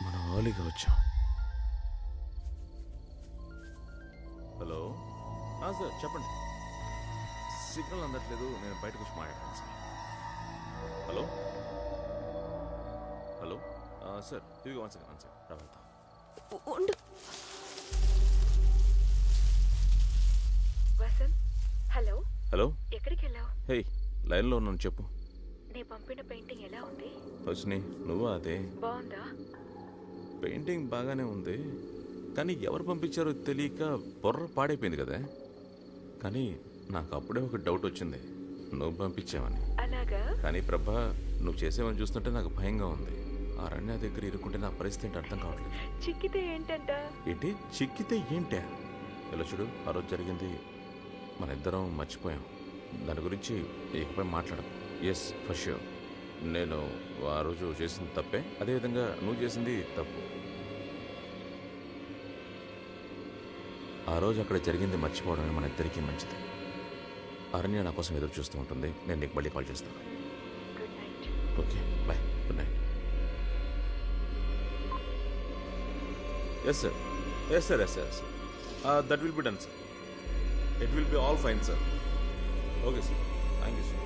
మనం ఆలీగా వచ్చాం. హలో సార్, చెప్పండి. సిగ్నల్ అందట్లేదు, నేను బయటకు వచ్చి మాట్లాడతాను సార్. హలో హలో సార్, ఇదిగో 1 సెకండ్ సార్, వెళ్తాం. హలో హలో, ఎక్కడికి వెళ్ళావు? హే, లైన్లో ఉన్నాను, చెప్పు. నీ పంపిన పెయింటింగ్ ఎలా ఉంది? వచ్చిని నువ్వు అదే. బాగుందా? పెయింటింగ్ బాగానే ఉంది, కానీ ఎవరు పంపించారో తెలియక బొర్ర పాడైపోయింది కదా. కానీ నాకు అప్పుడే ఒక డౌట్ వచ్చింది, నువ్వు పంపించావని. అలాగా? కానీ ప్రభా, నువ్వు చేసేవని చూస్తుంటే నాకు భయంగా ఉంది. ఆ రణ్య దగ్గర ఇరుక్కుంటే నా పరిస్థితి ఏంటి అర్థం కావట్లేదు. చిక్కితే ఏంటంట? ఏంటి చిక్కితే ఏంటే? ఇలా చూడు, ఆ రోజు జరిగింది మన ఇద్దరం మర్చిపోయాం. దాని గురించి ఇకపై మాట్లాడకు. Yes, for sure. నేను ఆ రోజు చేసింది తప్పే, అదేవిధంగా నువ్వు చేసింది తప్పు. ఆ రోజు అక్కడ జరిగింది మర్చిపోవడమే మన ఇద్దరికీ మంచిది. అరణ్య నా కోసం ఎదురు చూస్తూ ఉంటుంది. నేను నీకు మళ్ళీ కాల్ చేస్తాను. Okay, bye, good night. Yes sir, yes sir, yes sir. That will be done sir. It will be all fine sir. Okay sir, thank you sir.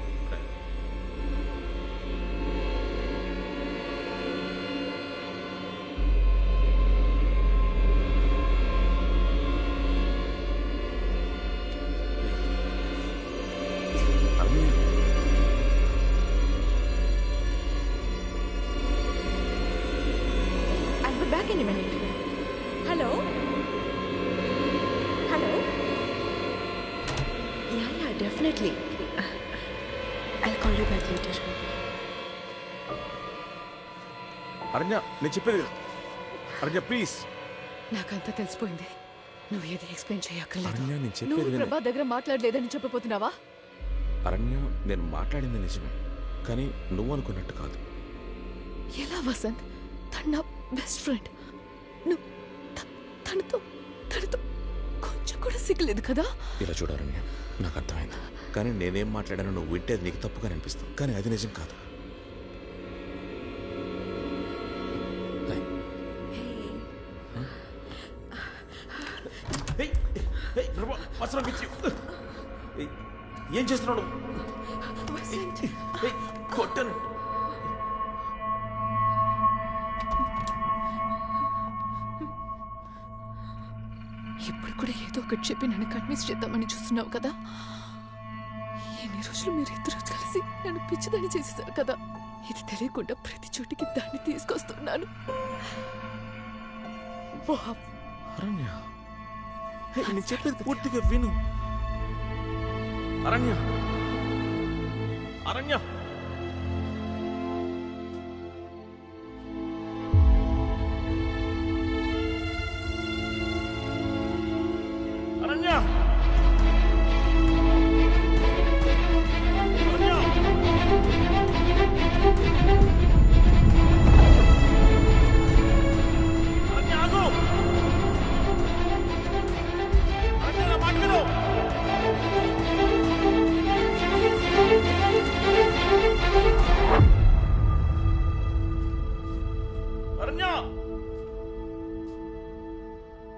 I'll be back in a minute. Hello? Hello? Yeah, definitely. I'll call you back later. అరణ్య, నేను చెప్పేది అరణ్య, ప్లీజ్. నాకంతా తెలిసిపోయింది. నువ్వు ఏది ఎక్స్ప్లెయిన్ చేయక్కర్లేదు. అరణ్య, నేను చెప్పేది నువ్వు విను. ప్రభా దగ్గర మాట్లాడలేదని చెప్పబోతున్నావా? అరణ్య, నేను మాట్లాడింది నిజమే, కానీ నువ్వు అనుకున్నట్టు కాదు. ఎలా వసంత్? తను నా బెస్ట్ ఫ్రెండ్. నువ్వు తనతో కొంచెం కూడా సిగ్గులేదు కదా? ఇలా చూడాలన్నయ్య, నాకు అర్థమైంది. కానీ నేనేం మాట్లాడానో నువ్వు వింటే అది నీకు తప్పుగా అనిపిస్తుంది, కానీ అది నిజం కాదు. ఏం చేస్తున్నాడు? కొట్టను. ఇప్పుడు కూడా ఏదో ఒకటి చెప్పి నన్ను కన్విన్స్ చేద్దామని చూస్తున్నావు కదా? ఎన్ని రోజులు మీరిద్దరూ కలిసి నన్ను పిచ్చిదాన్ని చేసేసారు కదా? ఇది తెలియకుండా ప్రతి చోటికి దాన్ని తీసుకొస్తున్నాను. అరణ్య, నేను చెప్పేది పూర్తిగా విను. అరణ్య, అరణ్య,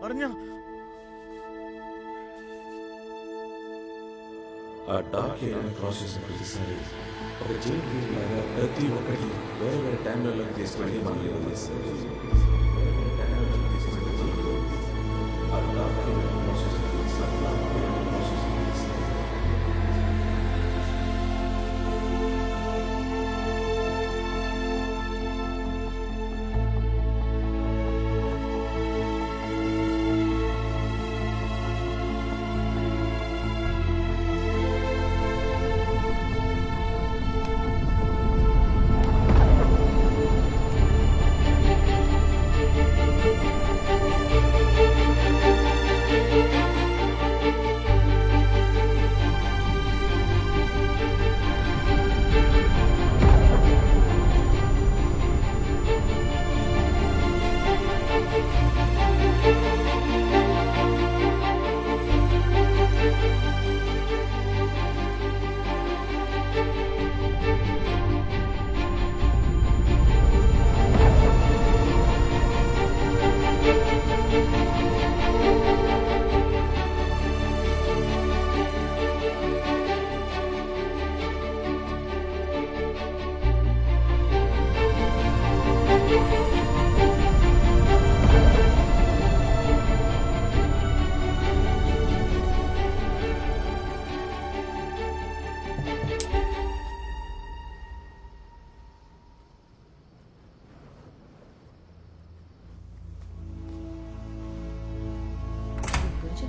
అరణ్య, ఆ డార్క్ ఏరియాని క్రాస్ చేసిన ప్రతిసారి ఒక చైన్ ఫీల్ లాగా ప్రతి ఒక్కటి వేరే వేరే టైంలలోకి తీసుకెళ్ళి మనల్ని వదిలేస్తారు. ఆ డార్క్ ఏరియాని క్రాస్ చేసిన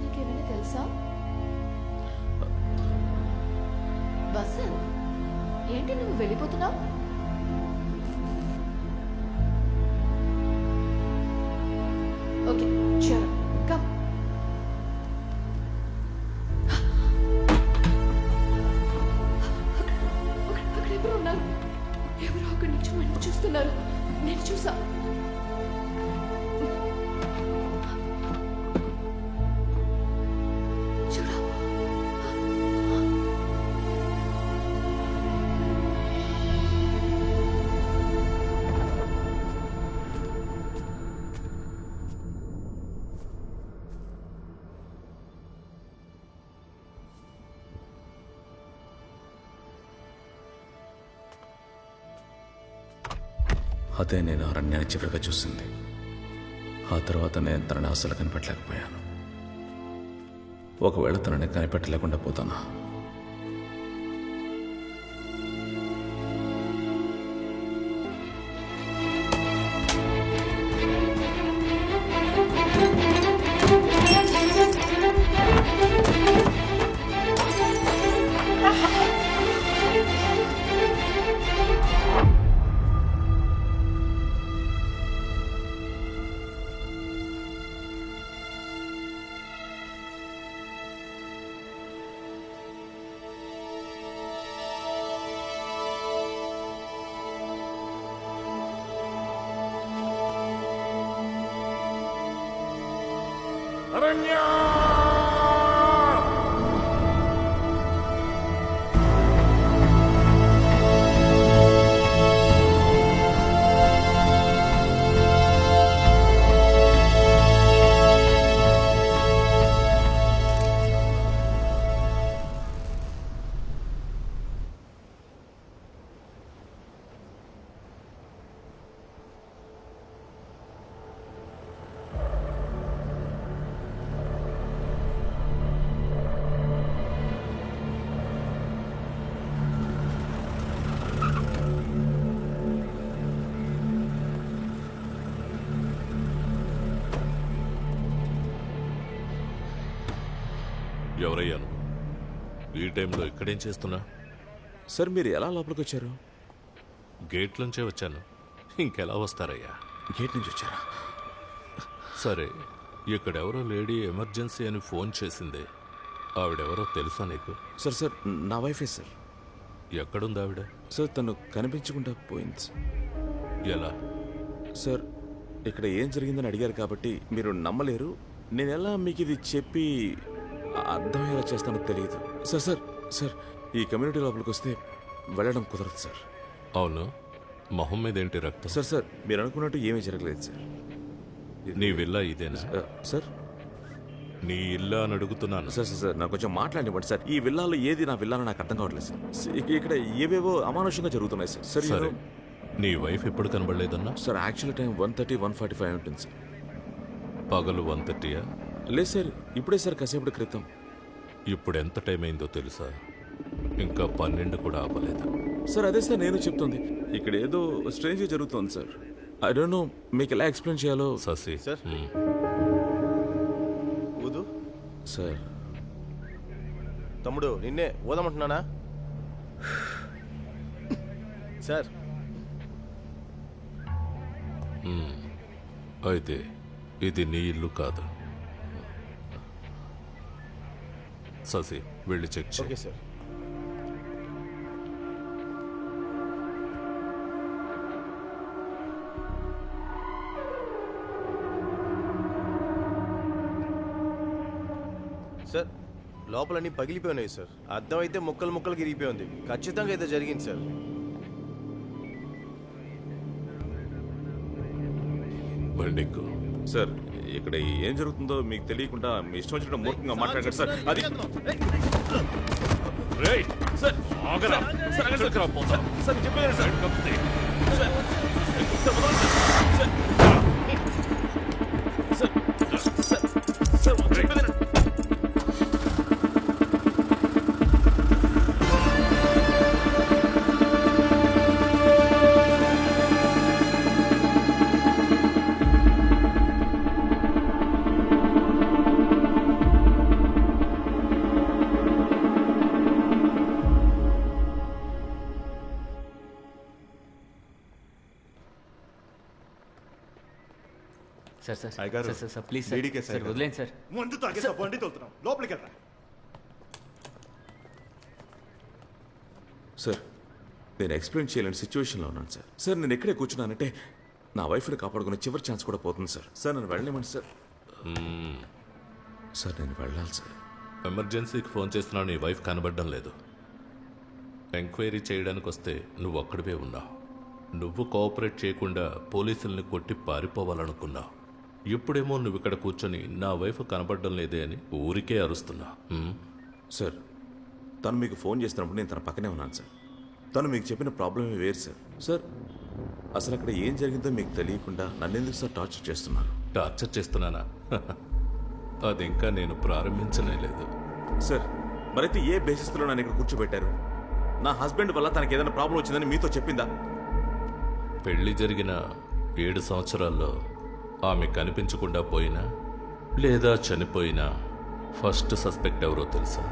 నీకేమైనా తెలుసా? వసంత్, ఏంటి నువ్వు వెళ్ళిపోతున్నావు? Okay, sure, come. వస్తున్నారు. నేను చూసా. చూడు. అదే నేను అరణ్యాన్ని చివరిగా చూసింది. ఆ తర్వాత నేను తనని అసలు కనిపెట్టలేకపోయాను. ఒకవేళ తనని కనిపెట్టలేకుండా పోతానా? ఎవరయ్యాను? ఈ టైంలో ఇక్కడేం చేస్తున్నా? సార్ మీరు ఎలా లోపలికి వచ్చారు? గేట్ నుంచే వచ్చాను. ఇంకెలా వస్తారయ్యా? గేట్ నుంచి వచ్చారా? సరే, ఇక్కడెవరో లేడీ ఎమర్జెన్సీ అని ఫోన్ చేసింది. ఆవిడెవరో తెలుసా నీకు? సార్ నా వైఫే సార్. ఎక్కడుంది ఆవిడ? సార్ తను కనిపించకుండా పోయింది సార్. ఎలా? సార్ ఇక్కడ ఏం జరిగిందని అడిగారు కాబట్టి మీరు నమ్మలేరు. నేను ఎలా మీకు ఇది చెప్పి అర్థమయ్యేలా చేస్తానో తెలియదు. సార్ ఈ కమ్యూనిటీ లోపలికి వస్తే వెళ్ళడం కుదరదు సార్. అవును, మొహం మీద ఏంటి రక్తం? సార్ మీరు అనుకున్నట్టు ఏమీ జరగలేదు సార్. నీ విల్లా ఇదేనా? సార్ నీ ఇల్లా అని అడుగుతున్నాను. సార్ నాకు కొంచెం మాట్లాడివ్వండి సార్. ఈ విల్లాలో ఏది నా విల్లానో నాకు అర్థం కావట్లేదు సార్. ఇక్కడ ఏవేవో అమానుషంగా జరుగుతున్నాయి సార్. సరే, నీ వైఫ్ ఎప్పుడు కనబడలేదన్నా? సార్ యాక్చువల్ టైం 1:30, 1:45 ఉంటుంది సార్. పగలు 1:30? లేదు సార్, ఇప్పుడే సార్ కాసేపటి క్రితం. ఇప్పుడు ఎంత టైం అయిందో తెలుసా? ఇంకా 12 కూడా ఆపలేదు. సార్ అదే సార్ నేను చెప్తుంది. ఇక్కడ ఏదో స్ట్రేంజ్ జరుగుతుంది సార్. ఐ డోంట్ నో మీకు ఎలా ఎక్స్ప్లెయిన్ చేయాలో. ససి సార్ ఊదు. సార్ తమ్ముడు నిన్నే ఊదమంటున్నానా? సార్ అయితే ఇది నీ ఇల్లు కాదు. ససి వెళ్ళి చెక్ చేయి. Okay sir. సార్ లోపలన్నీ పగిలిపోయినాయి సార్. అద్దం అయితే ముక్కలు ముక్కలు గిరిగిపోయి ఉంది. ఖచ్చితంగా ఏదో జరిగింది సార్. బండిక్కు. సార్ ఇక్కడ ఏం జరుగుతుందో మీకు తెలియకుండా మీ ఇష్టం వచ్చినట్టు మూర్ఖంగా మాట్లాడారు సార్. అది సార్ ప్లీజ్ సార్ వదిలేండి సార్. ముందు తాగేసా బండి తోలుతున్నాం. లోపలికి వెళ్ళరా. సార్ నేను ఎక్స్ప్లెయిన్ చేయలేని సిచ్యువేషన్లో ఉన్నాను సార్. సార్ నేను ఎక్కడే కూర్చున్నానంటే నా వైఫ్ని కాపాడుకునే చివరి ఛాన్స్ కూడా పోతుంది సార్. సార్ నన్ను వెళ్ళలేమండి సార్. సార్ నేను వెళ్ళాలి సార్. ఎమర్జెన్సీకి ఫోన్ చేస్తున్నా నీ వైఫ్ కనబడడం లేదు. ఎంక్వైరీ చేయడానికి వస్తే నువ్వు ఒక్కడివే ఉన్నావు. నువ్వు కోఆపరేట్ చేయకుండా పోలీసుల్ని కొట్టి పారిపోవాలనుకున్నావు. ఇప్పుడేమో నువ్వు ఇక్కడ కూర్చొని నా వైఫ్ కనబడడం లేదే అని ఊరికే అరుస్తున్నా. సార్ తను మీకు ఫోన్ చేస్తున్నప్పుడు నేను తన పక్కనే ఉన్నాను సార్. తను మీకు చెప్పిన ప్రాబ్లమే వేరు సార్. సార్ అసలు అక్కడ ఏం జరిగిందో మీకు తెలియకుండా నన్నెందుకు సార్ టార్చర్ చేస్తున్నారు? టార్చర్ చేస్తున్నానా? అది ఇంకా నేను ప్రారంభించనే లేదు. సార్ మరైతే ఏ బేసిస్లో నన్ను ఇక్కడ కూర్చోబెట్టారు? నా హస్బెండ్ వల్ల తనకి ఏదైనా ప్రాబ్లం వచ్చిందని మీతో చెప్పిందా? పెళ్లి జరిగిన 7 సంవత్సరాల్లో ఆమె కనిపించకుండా పోయినా లేదా చనిపోయినా ఫస్ట్ సస్పెక్ట్ ఎవరో తెలుసా?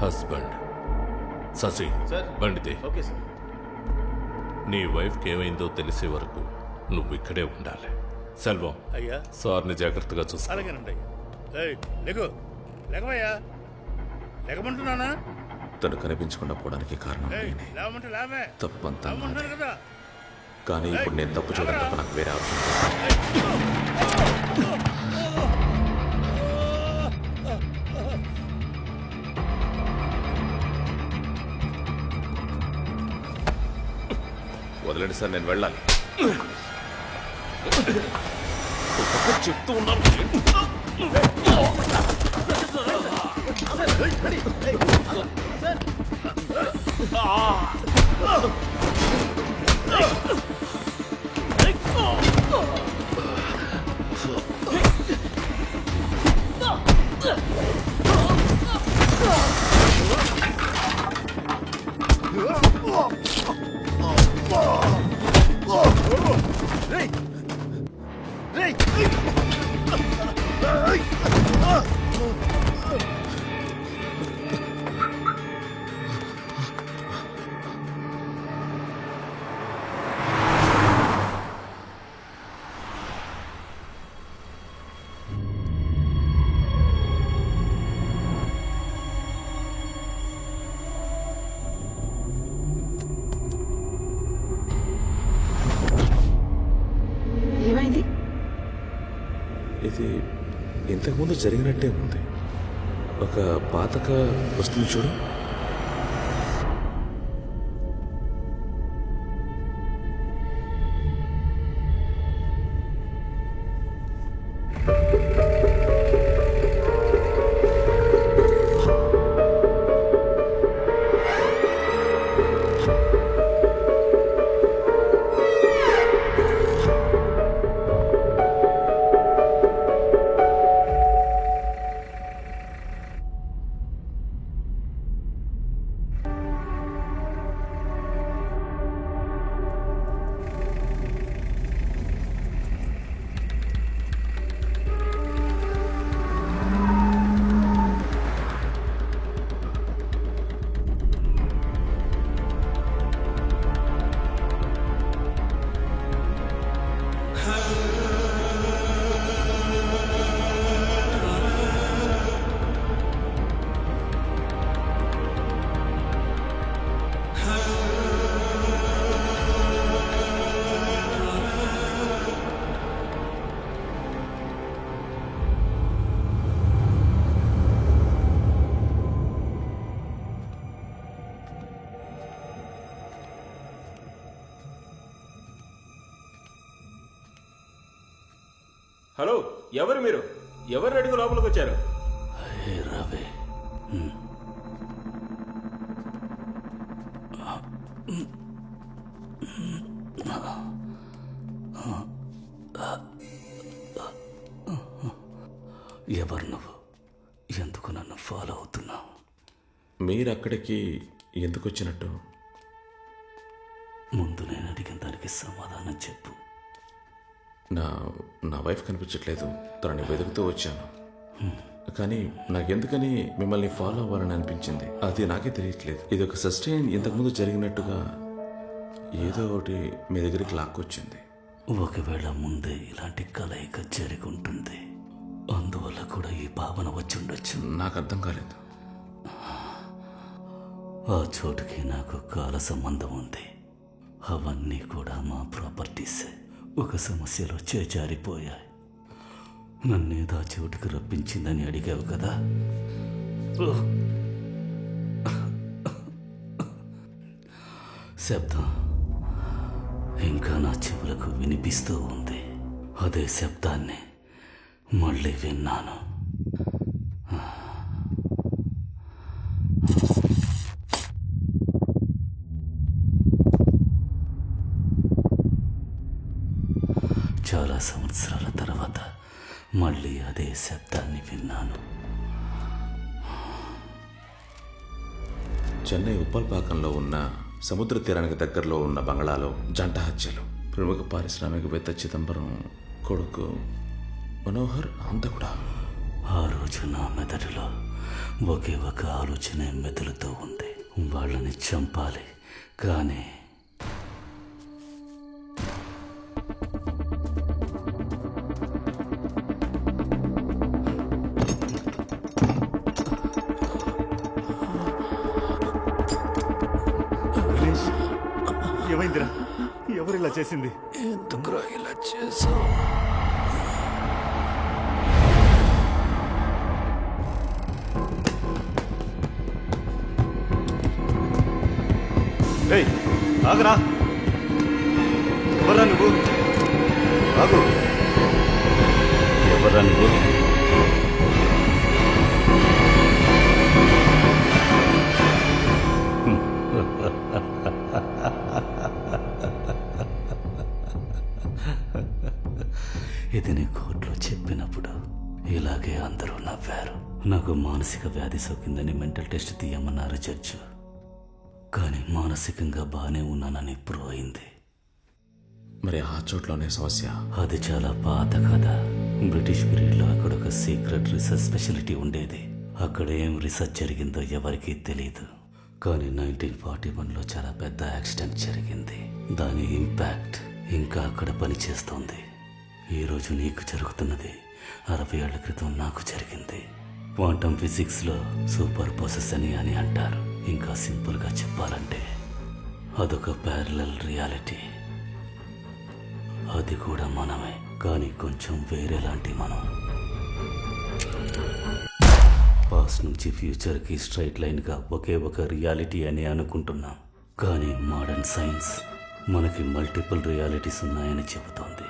హస్బెండ్. శశి బండితే. Okay sir. నీ వైఫ్కి ఏమైందో తెలిసే వరకు నువ్వు ఇక్కడే ఉండాలి. సెల్వం అయ్యా సార్ని జాగ్రత్తగా చూసుకో. అలాగేనండి. లేకు లేకమయ్యా, లేకమంటున్నానా? తను కనిపించకుండా పోవడానికి కారణం లేవమంటే లేవే, తప్పంతా లేవమంటున్నాను కదా. కానీ ఇప్పుడు నేను తప్పు చేయడం తప్ప నాకు వేరే ఆప్షన్ లేదు. వదలండి సార్, నేను వెళ్ళాలి. చెప్తూ ఉన్నాను. ఏమైంది? ఇది ఇంతకుముందు జరిగినట్టే ఉంది. ఒక పాతక వస్తుంది చూడు. హలో, ఎవరు మీరు? ఎవరు అడుగు లోపలికి వచ్చారు? రావే. ఎవరు నువ్వు? ఎందుకు నన్ను ఫాలో అవుతున్నావు? మీరు అక్కడికి ఎందుకు వచ్చినట్టు? ముందు నేను అడిగిన దానికి సమాధానం చెప్పు. నా వైఫ్ కనిపించట్లేదు, తనని వెతుకుతూ వచ్చాను. కానీ నాకెందుకని మిమ్మల్ని ఫాలో అవ్వాలని అనిపించింది. అది నాకే తెలియట్లేదు. ఇది ఒక సస్టైన్ ఇంతకుముందు జరిగినట్టుగా ఏదో ఒకటి మీ దగ్గరికి లాక్కొచ్చింది. ఒకవేళ ముందే ఇలాంటి కలయిక జరిగి ఉంటుంది, అందువల్ల కూడా ఈ భావన వచ్చి ఉండొచ్చు. నాకు అర్థం కాలేదు. ఆ చోటుకి నాకు కాల సంబంధం ఉంది. అవన్నీ కూడా మా ప్రాపర్టీసే. ఒక సమస్యలో చేజారిపోయాయి. నన్నేదో ఆ చోటుకు రప్పించిందని అడిగావు కదా. శబ్దం ఇంకా నా చెవులకు వినిపిస్తూ ఉంది. అదే శబ్దాన్ని మళ్ళీ విన్నాను. చాలా సంవత్సరాల తర్వాత మళ్ళీ అదే శబ్దాన్ని విన్నాను. చెన్నై ఉప్పల్పాకంలో ఉన్న సముద్ర తీరానికి దగ్గరలో ఉన్న బంగ్లాలో జంట హత్యలు. ప్రముఖ పారిశ్రామికవేత్త చిదంబరం కొడుకు మనోహర్ హంతకుడా. ఆ రోజు నా మెదడులో ఒకే ఒక ఆలోచనే మెదులుతూ ఉంది. వాళ్ళని చంపాలి. కానీ ఏమైందిరా? ఎవరు ఇలా చేసింది? ఎందుకురా ఇలా చేసావు? ఏయ్, ఆగరా! ఎవరా నువ్వు? ఆగు! ఎవరా నువ్వు? ఇది నీ కోర్టులో చెప్పినప్పుడు ఇలాగే అందరూ నవ్వారు. నాకు మానసిక వ్యాధి సోకిందని మెంటల్ టెస్ట్ తీయమన్నారు జడ్జి. కానీ మానసికంగా బాగానే ఉన్నానని ప్రూవ్ అయింది. మరి ఆ చోట్లోనే సమస్య. అది చాలా పాత కథ. బ్రిటిష్ పీరియడ్లో అక్కడ ఒక సీక్రెట్ రీసెర్చ్ స్పెషాలిటీ ఉండేది. అక్కడ ఏం రీసెర్చ్ జరిగిందో ఎవరికీ తెలియదు. కానీ 1941లో చాలా పెద్ద యాక్సిడెంట్ జరిగింది. దాని ఇంపాక్ట్ ఇంకా అక్కడ పనిచేస్తోంది. ఈరోజు నీకు జరుగుతున్నది 60 ఏళ్ల క్రితం నాకు జరిగింది. క్వాంటమ్ ఫిజిక్స్లో సూపర్ పొసెస్ అని అంటారు. ఇంకా సింపుల్గా చెప్పాలంటే అదొక ప్యారలల్ రియాలిటీ. అది కూడా మనమే, కానీ కొంచెం వేరేలాంటి మనం. పాస్ట్ నుంచి ఫ్యూచర్కి స్ట్రైట్ లైన్గా ఒకే ఒక రియాలిటీ అని అనుకుంటున్నాం. కానీ మోడర్న్ సైన్స్ మనకి మల్టిపుల్ రియాలిటీస్ ఉన్నాయని చెబుతోంది.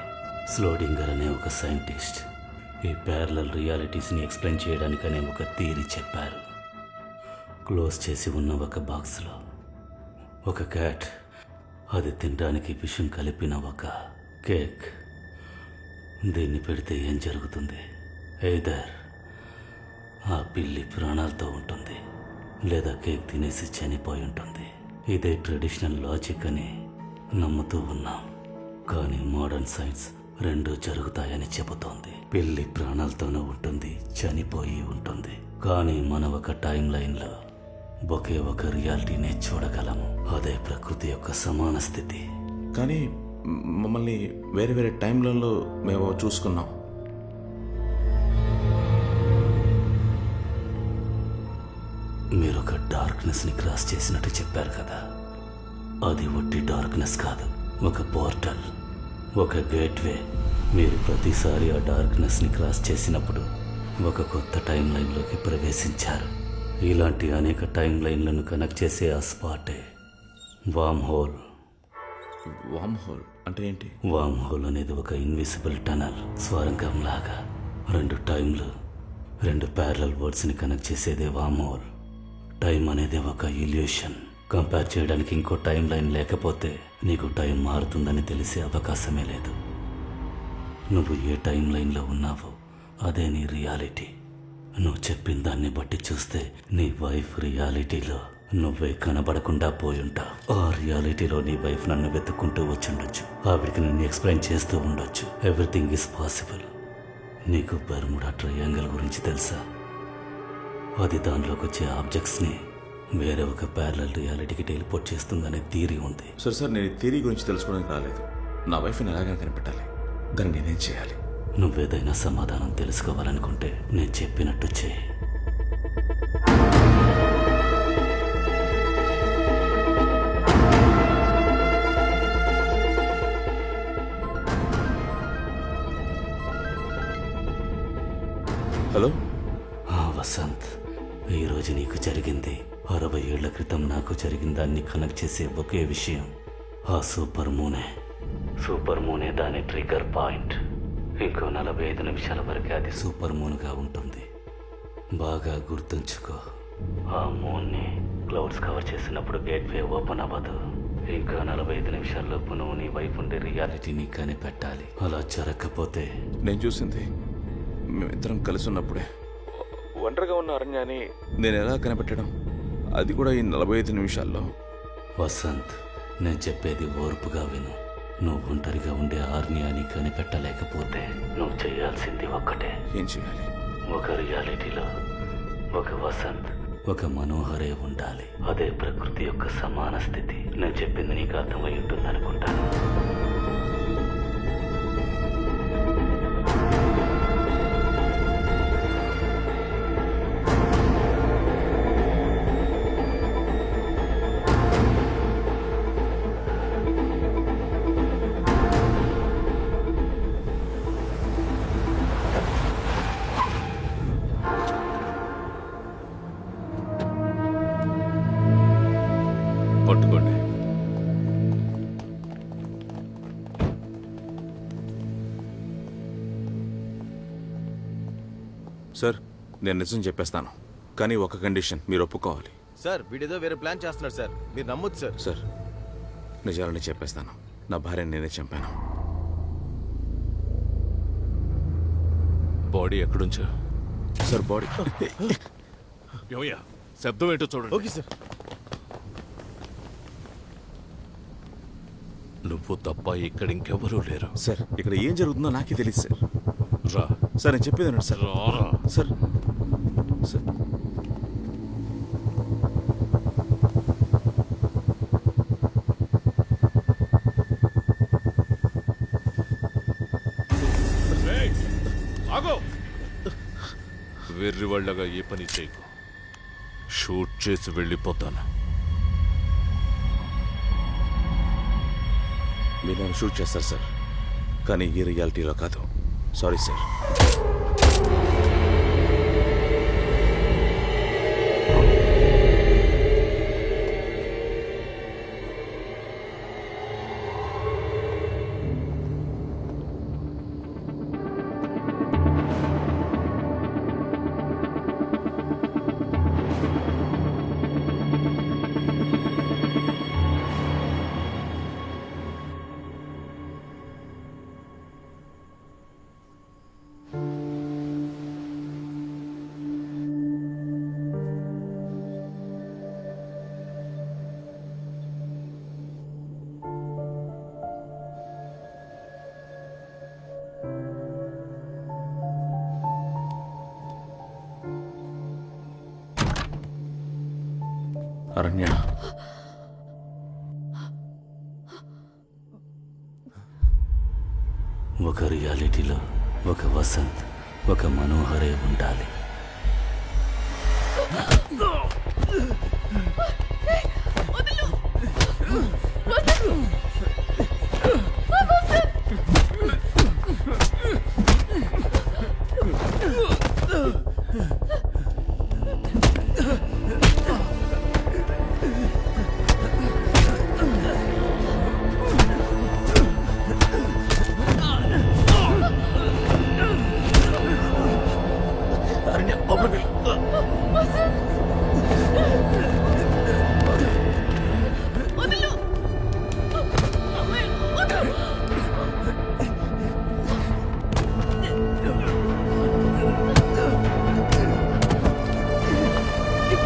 స్లోడింగర్ అనే ఒక సైంటిస్ట్ ఈ ప్యారలల్ రియాలిటీస్ని ఎక్స్ప్లెయిన్ చేయడానికనే ఒక థియరీ చెప్పారు. క్లోజ్ చేసి ఉన్న ఒక బాక్స్లో ఒక క్యాట్, అది తినడానికి విషం కలిపిన ఒక కేక్. దీన్ని పెడితే ఏం జరుగుతుంది? ఎయిదర్ ఆ పిల్లి ప్రాణాలతో ఉంటుంది, లేదా కేక్ తినేసి చనిపోయి ఉంటుంది. ఇదే ట్రెడిషనల్ లాజిక్ అని నమ్ముతూ ఉన్నాం. కానీ మోడర్న్ సైన్స్ రెండు జరుగుతాయని చెబుతోంది. పిల్లి ప్రాణాలతోనూ ఉంటుంది, చనిపోయి ఉంటుంది. కానీ మన ఒక టైం లైన్లో ఒకే ఒక రియాలిటీనే చూడగలము. అదే ప్రకృతి యొక్క సమాన స్థితి. కానీ మమ్మల్ని వేరే వేరే టైంలలో మేము చూసుకున్నాం. మీరు ఒక డార్క్నెస్ని క్రాస్ చేసినట్టు చెప్పారు కదా. అది ఒట్టి డార్క్నెస్ కాదు, ఒక పోర్టల్, ఒక గేట్వే. మీరు ప్రతిసారి ఆ డార్క్నెస్ని క్రాస్ చేసినప్పుడు ఒక కొత్త టైం లైన్లోకి ప్రవేశించారు. ఇలాంటి అనేక టైం లైన్లను కనెక్ట్ చేసే ఆ స్పాటే వామ్ హోల్. వామ్ హోల్ అంటే ఏంటి? వామ్ హోల్ అనేది ఒక ఇన్విజిబుల్ టనల్, స్వరంగం లాగా. రెండు టైంలు, రెండు ప్యారలల్ వర్డ్స్ని కనెక్ట్ చేసేదే వామ్ హోల్. టైం అనేది ఒక ఇల్యూషన్. కంపేర్ చేయడానికి ఇంకో టైం లైన్ లేకపోతే నీకు టైం మారుతుందని తెలిసే అవకాశమే లేదు. నువ్వు ఏ టైం లైన్లో ఉన్నావో అదే నీ రియాలిటీ. నువ్వు చెప్పిన దాన్ని బట్టి చూస్తే నీ వైఫ్ రియాలిటీలో నువ్వే కనబడకుండా పోయుంటావు. ఆ రియాలిటీలో నీ వైఫ్ నన్ను వెతుక్కుంటూ వచ్చుండొచ్చు. ఆవిడికి నన్ను ఎక్స్ప్లెయిన్ చేస్తూ ఉండొచ్చు. Everything is possible. నీకు బెర్ముడా ట్రయాంగిల్ గురించి తెలుసా? అది దానిలోకి వచ్చే ఆబ్జెక్ట్స్ని వేరే ఒక ప్యారలల్ రియాలిటీకి టెలిపోర్ట్ చేస్తుందనే థియరీ ఉంది. సార్ నేను ఈ థియరీ గురించి తెలుసుకోవడానికి రాలేదు. నా వైఫ్ని ఎలాగైనా కనిపెట్టాలి. దాన్ని నేనేం చేయాలి? నువ్వేదైనా సమాధానం తెలుసుకోవాలనుకుంటే నేను చెప్పినట్టు చేయి. హలో వసంత్, ఈరోజు నీకు జరిగింది 60 ఏళ్ల క్రితం నాకు జరిగిన దాన్ని కనెక్ట్ చేసే ఒకే విషయం. ఆ సూపర్ మూనే దాని ట్రిగర్ పాయింట్. ఇంకో 45 నిమిషాల వరకు అది సూపర్ మూన్గా ఉంటుంది. బాగా గుర్తుంచుకో, ఆ మూన్ని క్లౌడ్స్ కవర్ చేసినప్పుడు గేట్వే ఓపెన్ అవ్వదు. ఇంకా 45 నిమిషాల్లోపు నువ్వు నీ వైపు ఉండే రియాలిటీని కనిపెట్టాలి. అలా జరగకపోతే నేను చూసింది మేమిద్దరం కలిసి ఉన్నప్పుడే ఒంటరిగా ఉన్న అరణ్యాన్ని నేను ఎలా కనిపెట్టడం, అది కూడా ఈ 45 నిమిషాల్లో. వసంత్, నేను చెప్పేది ఓర్పుగా విను. నువ్వు ఒంటరిగా ఉండే అరణ్యాన్ని కనిపెట్టలేకపోతే నువ్వు చేయాల్సింది ఒక్కటే. ఏం చేయాలి? ఒక రియాలిటీలో ఒక వసంత్, ఒక మనోహరే ఉండాలి. అదే ప్రకృతి యొక్క సమాన స్థితి. నేను చెప్పింది నీకు అర్థమై ఉంటుంది అనుకుంటాను. పట్టుకోండి. సార్, నేను నిజం చెప్పేస్తాను, కానీ ఒక కండిషన్, మీరు ఒప్పుకోవాలి. సార్, వీడేదో వేరే ప్లాన్ చేస్తున్నాడు సార్, మీరు నమ్మొచ్చు సార్. సార్, నిజాలని చెప్పేస్తాను. నా భార్యని నేనే చంపాను. బాడీ ఎక్కడుంచా? సార్, బాడీ ఏమయ్యా, శబ్దం ఏంటో చూడండి. Okay sir. నువ్వు తప్ప ఇక్కడ ఇంకెవరూ లేరు. సార్, ఇక్కడ ఏం జరుగుతుందో నాకే తెలియదు సార్. రా సార్, నేను చెప్పేది సార్. రారా. సార్ సార్ ఆగో, వెర్రి వాళ్ళగా ఏ పని చేయకు. షూట్ చేసి వెళ్ళిపోతాను. మీరు నన్ను షూట్ చేస్తారు సార్, కానీ ఈ రియాలిటీలో కాదు. Sorry sir. అరణ్య, ఒక రియాలిటీలో ఒక వసంత్, ఒక మనోహరే ఉండాలి.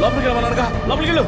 లోపలికి వెళ్ళమన్నానుగా, లోపలికి వెళ్ళు.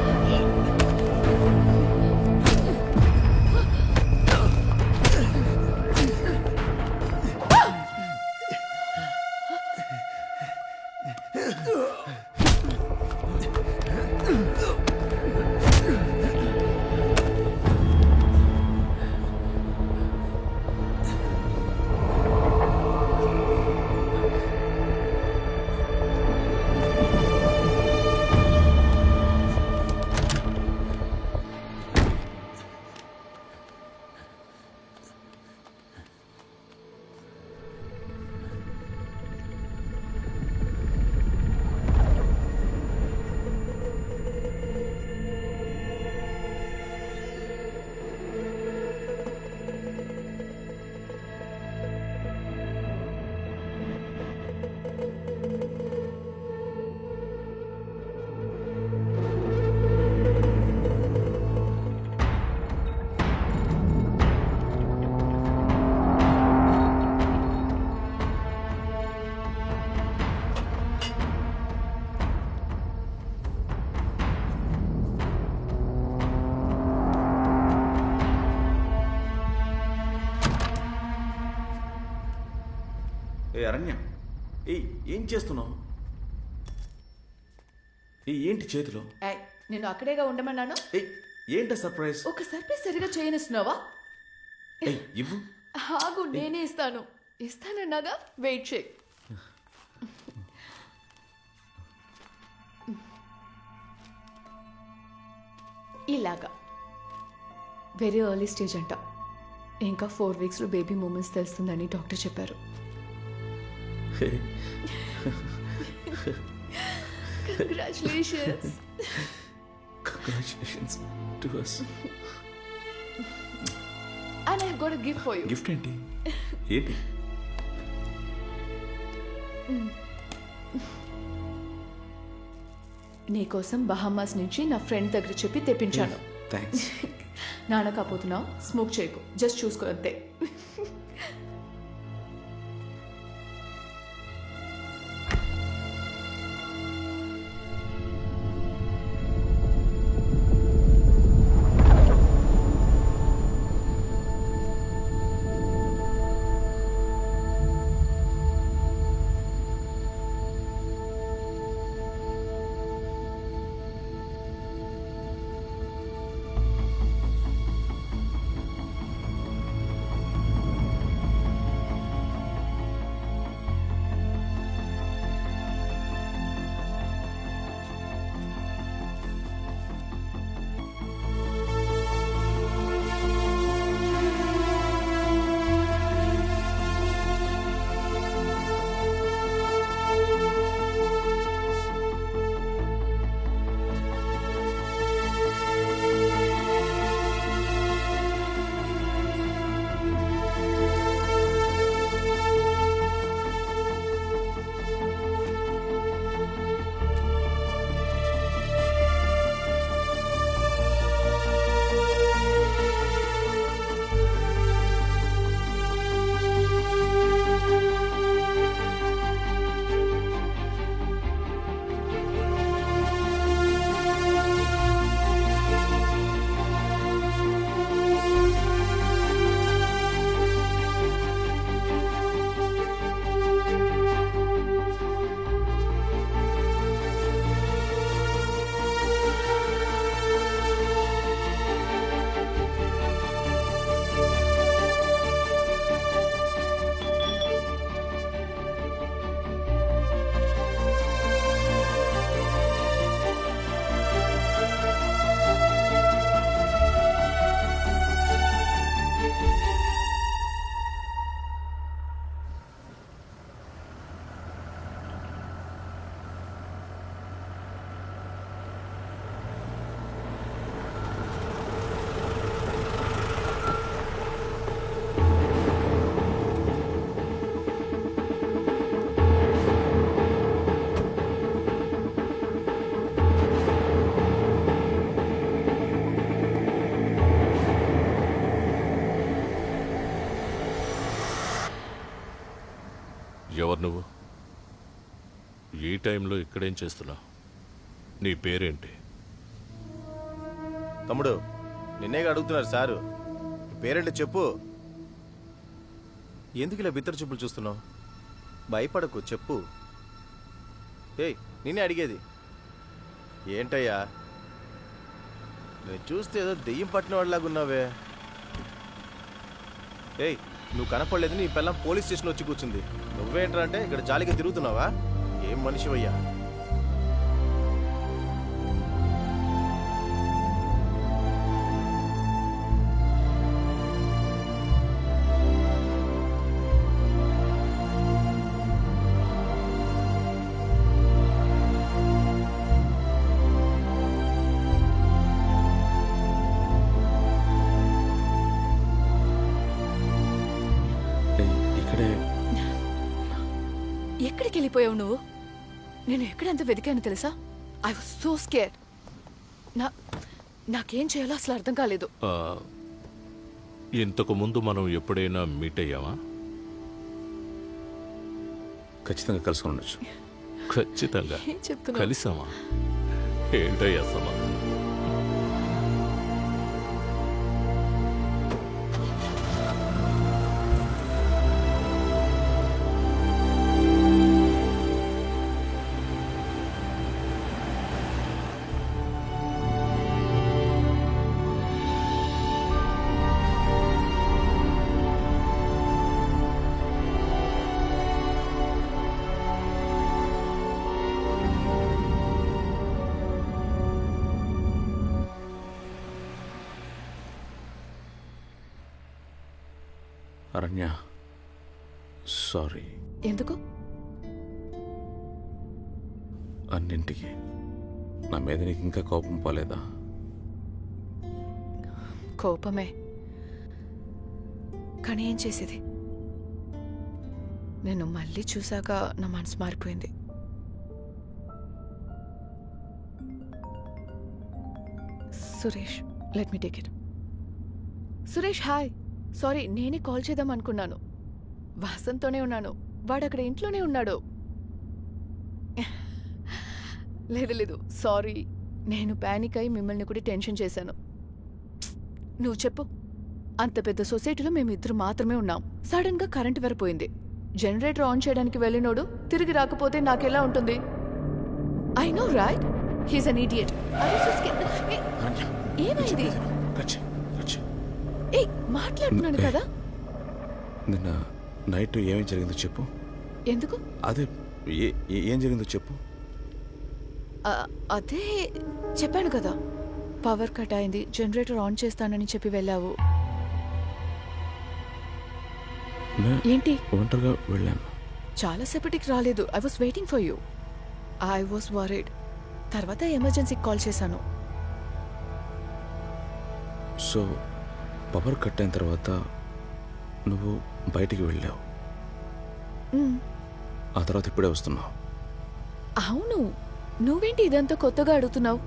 ఏ అరణ్య, ఏం చేస్తున్నావు? ఏంటి చేతిలో? నేను అక్కడేగా ఉండమన్నాను. ఏంట సర్ప్రైజ్? ఒక సర్ప్రైజ్ సరిగా చేయనిస్తున్నావా? ఇవ్వు. ఆగు, నేనే ఇస్తాను. ఇస్తానన్నాగా, వెయిట్ చేయి. ఇలాగా వెరీ ఎర్లీ స్టేజ్ అంట. ఇంకా 4 వీక్స్లో బేబీ మూమెంట్స్ తెలుస్తుందని డాక్టర్ చెప్పారు. Congratulations. Congratulations to us. And I've got a gift for you. Gift ఏంటి? ఏంటి? నీకోసం బహామాస్ నుంచి నా ఫ్రెండ్ దగ్గర చెప్పి తెప్పించాను. థ్యాంక్స్. నాన్న కాపోతున్నావు, స్మోక్ చేయకు, జస్ట్ చూసుకో అంతే. ఎవరు నువ్వు? ఈ టైంలో ఇక్కడేం చేస్తున్నావు? నీ పేరేంటి? తమ్ముడు, నిన్నేగా అడుగుతున్నారు సారు. పేరేంటి చెప్పు. ఎందుకు ఇలా బిత్తర చూపులు చూస్తున్నావు? భయపడకు, చెప్పు. ఏయ్, నిన్నే అడిగేది. ఏంటయ్యా, నేను చూస్తే ఏదో దెయ్యం పట్టిన వాడిలాగున్నావే. ఏయ్, నువ్వు కనపడలేదు, నీ పిల్లం పోలీస్ స్టేషన్ వచ్చి కూర్చుంది. నువ్వేంట్రా అంటే ఇక్కడ జాలిగా తిరుగుతున్నావా? ఏం మనిషివయ్యా? ఎక్కడికి వెళ్ళిపోయావు నువ్వు? నేను ఎక్కడంత వెతికాను తెలుసా? I was so scared. నాకేం చేయాలో అసలు అర్థం కాలేదు. ఇంతకు ముందు మనం ఎప్పుడైనా మీట్ అయ్యామా? ఖచ్చితంగా కలుసుకొని ఉండొచ్చు. ఖచ్చితంగా ఏం చెప్తున్నావు? కలిసామా? ఏంటయ్యా సమాధానం? అరణ్య, సారీ. ఎందుకు? అన్నింటికి నా మీద నీకు ఇంకా కోపం పోలేదా? కోపమే, కానీ ఏం చేసేది? నేను మళ్ళీ చూశాక నా మనసు మారిపోయింది. Suresh, let me take it. Suresh hi. Sorry, నేనే కాల్ చేద్దాం అనుకున్నాను. వాసంతోనే ఉన్నాను, వాడు అక్కడ ఇంట్లోనే ఉన్నాడు. లేదు లేదు, సారీ, నేను ప్యానిక్ అయి మిమ్మల్ని కూడా టెన్షన్ చేశాను. నువ్వు చెప్పు. అంత పెద్ద సొసైటీలో మేమిద్దరు మాత్రమే ఉన్నాం. సడన్ గా కరెంట్ వెరపోయింది. జనరేటర్ ఆన్ చేయడానికి వెళ్ళినోడు తిరిగి రాకపోతే నాకెలా ఉంటుంది? I know right, he's an idiot. ఏమైంది? ఏ మాట్లాడుతున్నాను కదా. నిన్న నైట్ ఏమేం జరిగిందో చెప్పు. ఎందుకు? అదే ఏం జరిగిందో చెప్పు. అదే చెప్పాను కదా, పవర్ కట్ అయింది, జనరేటర్ ఆన్ చేస్తానని చెప్పి వెళ్ళావు. ఏంటి? ఒంటరిగా వెళ్ళాను. చాలాసేపటికి రాలేదు. I was waiting for you. I was worried. తర్వాత ఎమర్జెన్సీకి కాల్ చేశాను. సో పవర్ కట్ అయిన తర్వాత నువ్వు బయటికి వెళ్ళావు. ఆ తర్వాత ఇప్పుడే వస్తున్నావు. అవును, నువ్వేంటి ఇదంతా కొత్తగా అడుగుతున్నావు?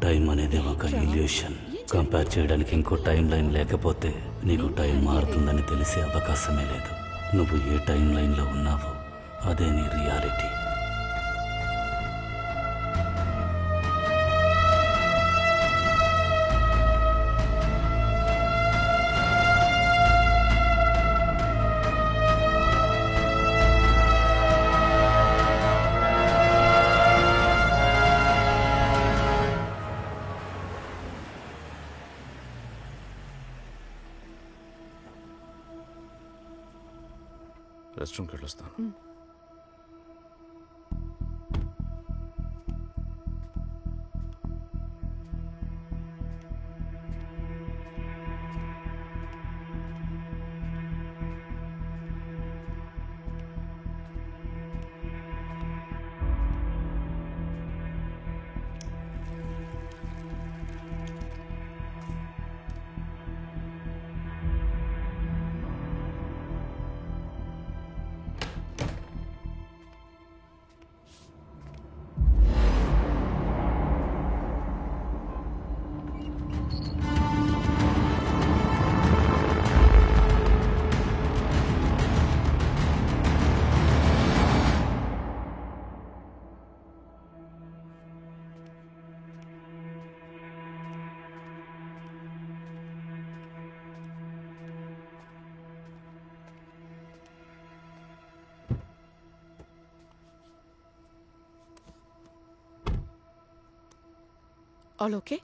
టైం అనేది ఒక ఇల్యూషన్. కంపేర్ చేయడానికి ఇంకో టైం లైన్ లేకపోతే నీకు టైం మారుతుందని తెలిసే అవకాశమే లేదు. నువ్వు ఏ టైం లైన్లో ఉన్నావో అదే నీ రియాలిటీ. రెస్ట్ రూమ్కి వెళ్ళొస్తాను. All okay?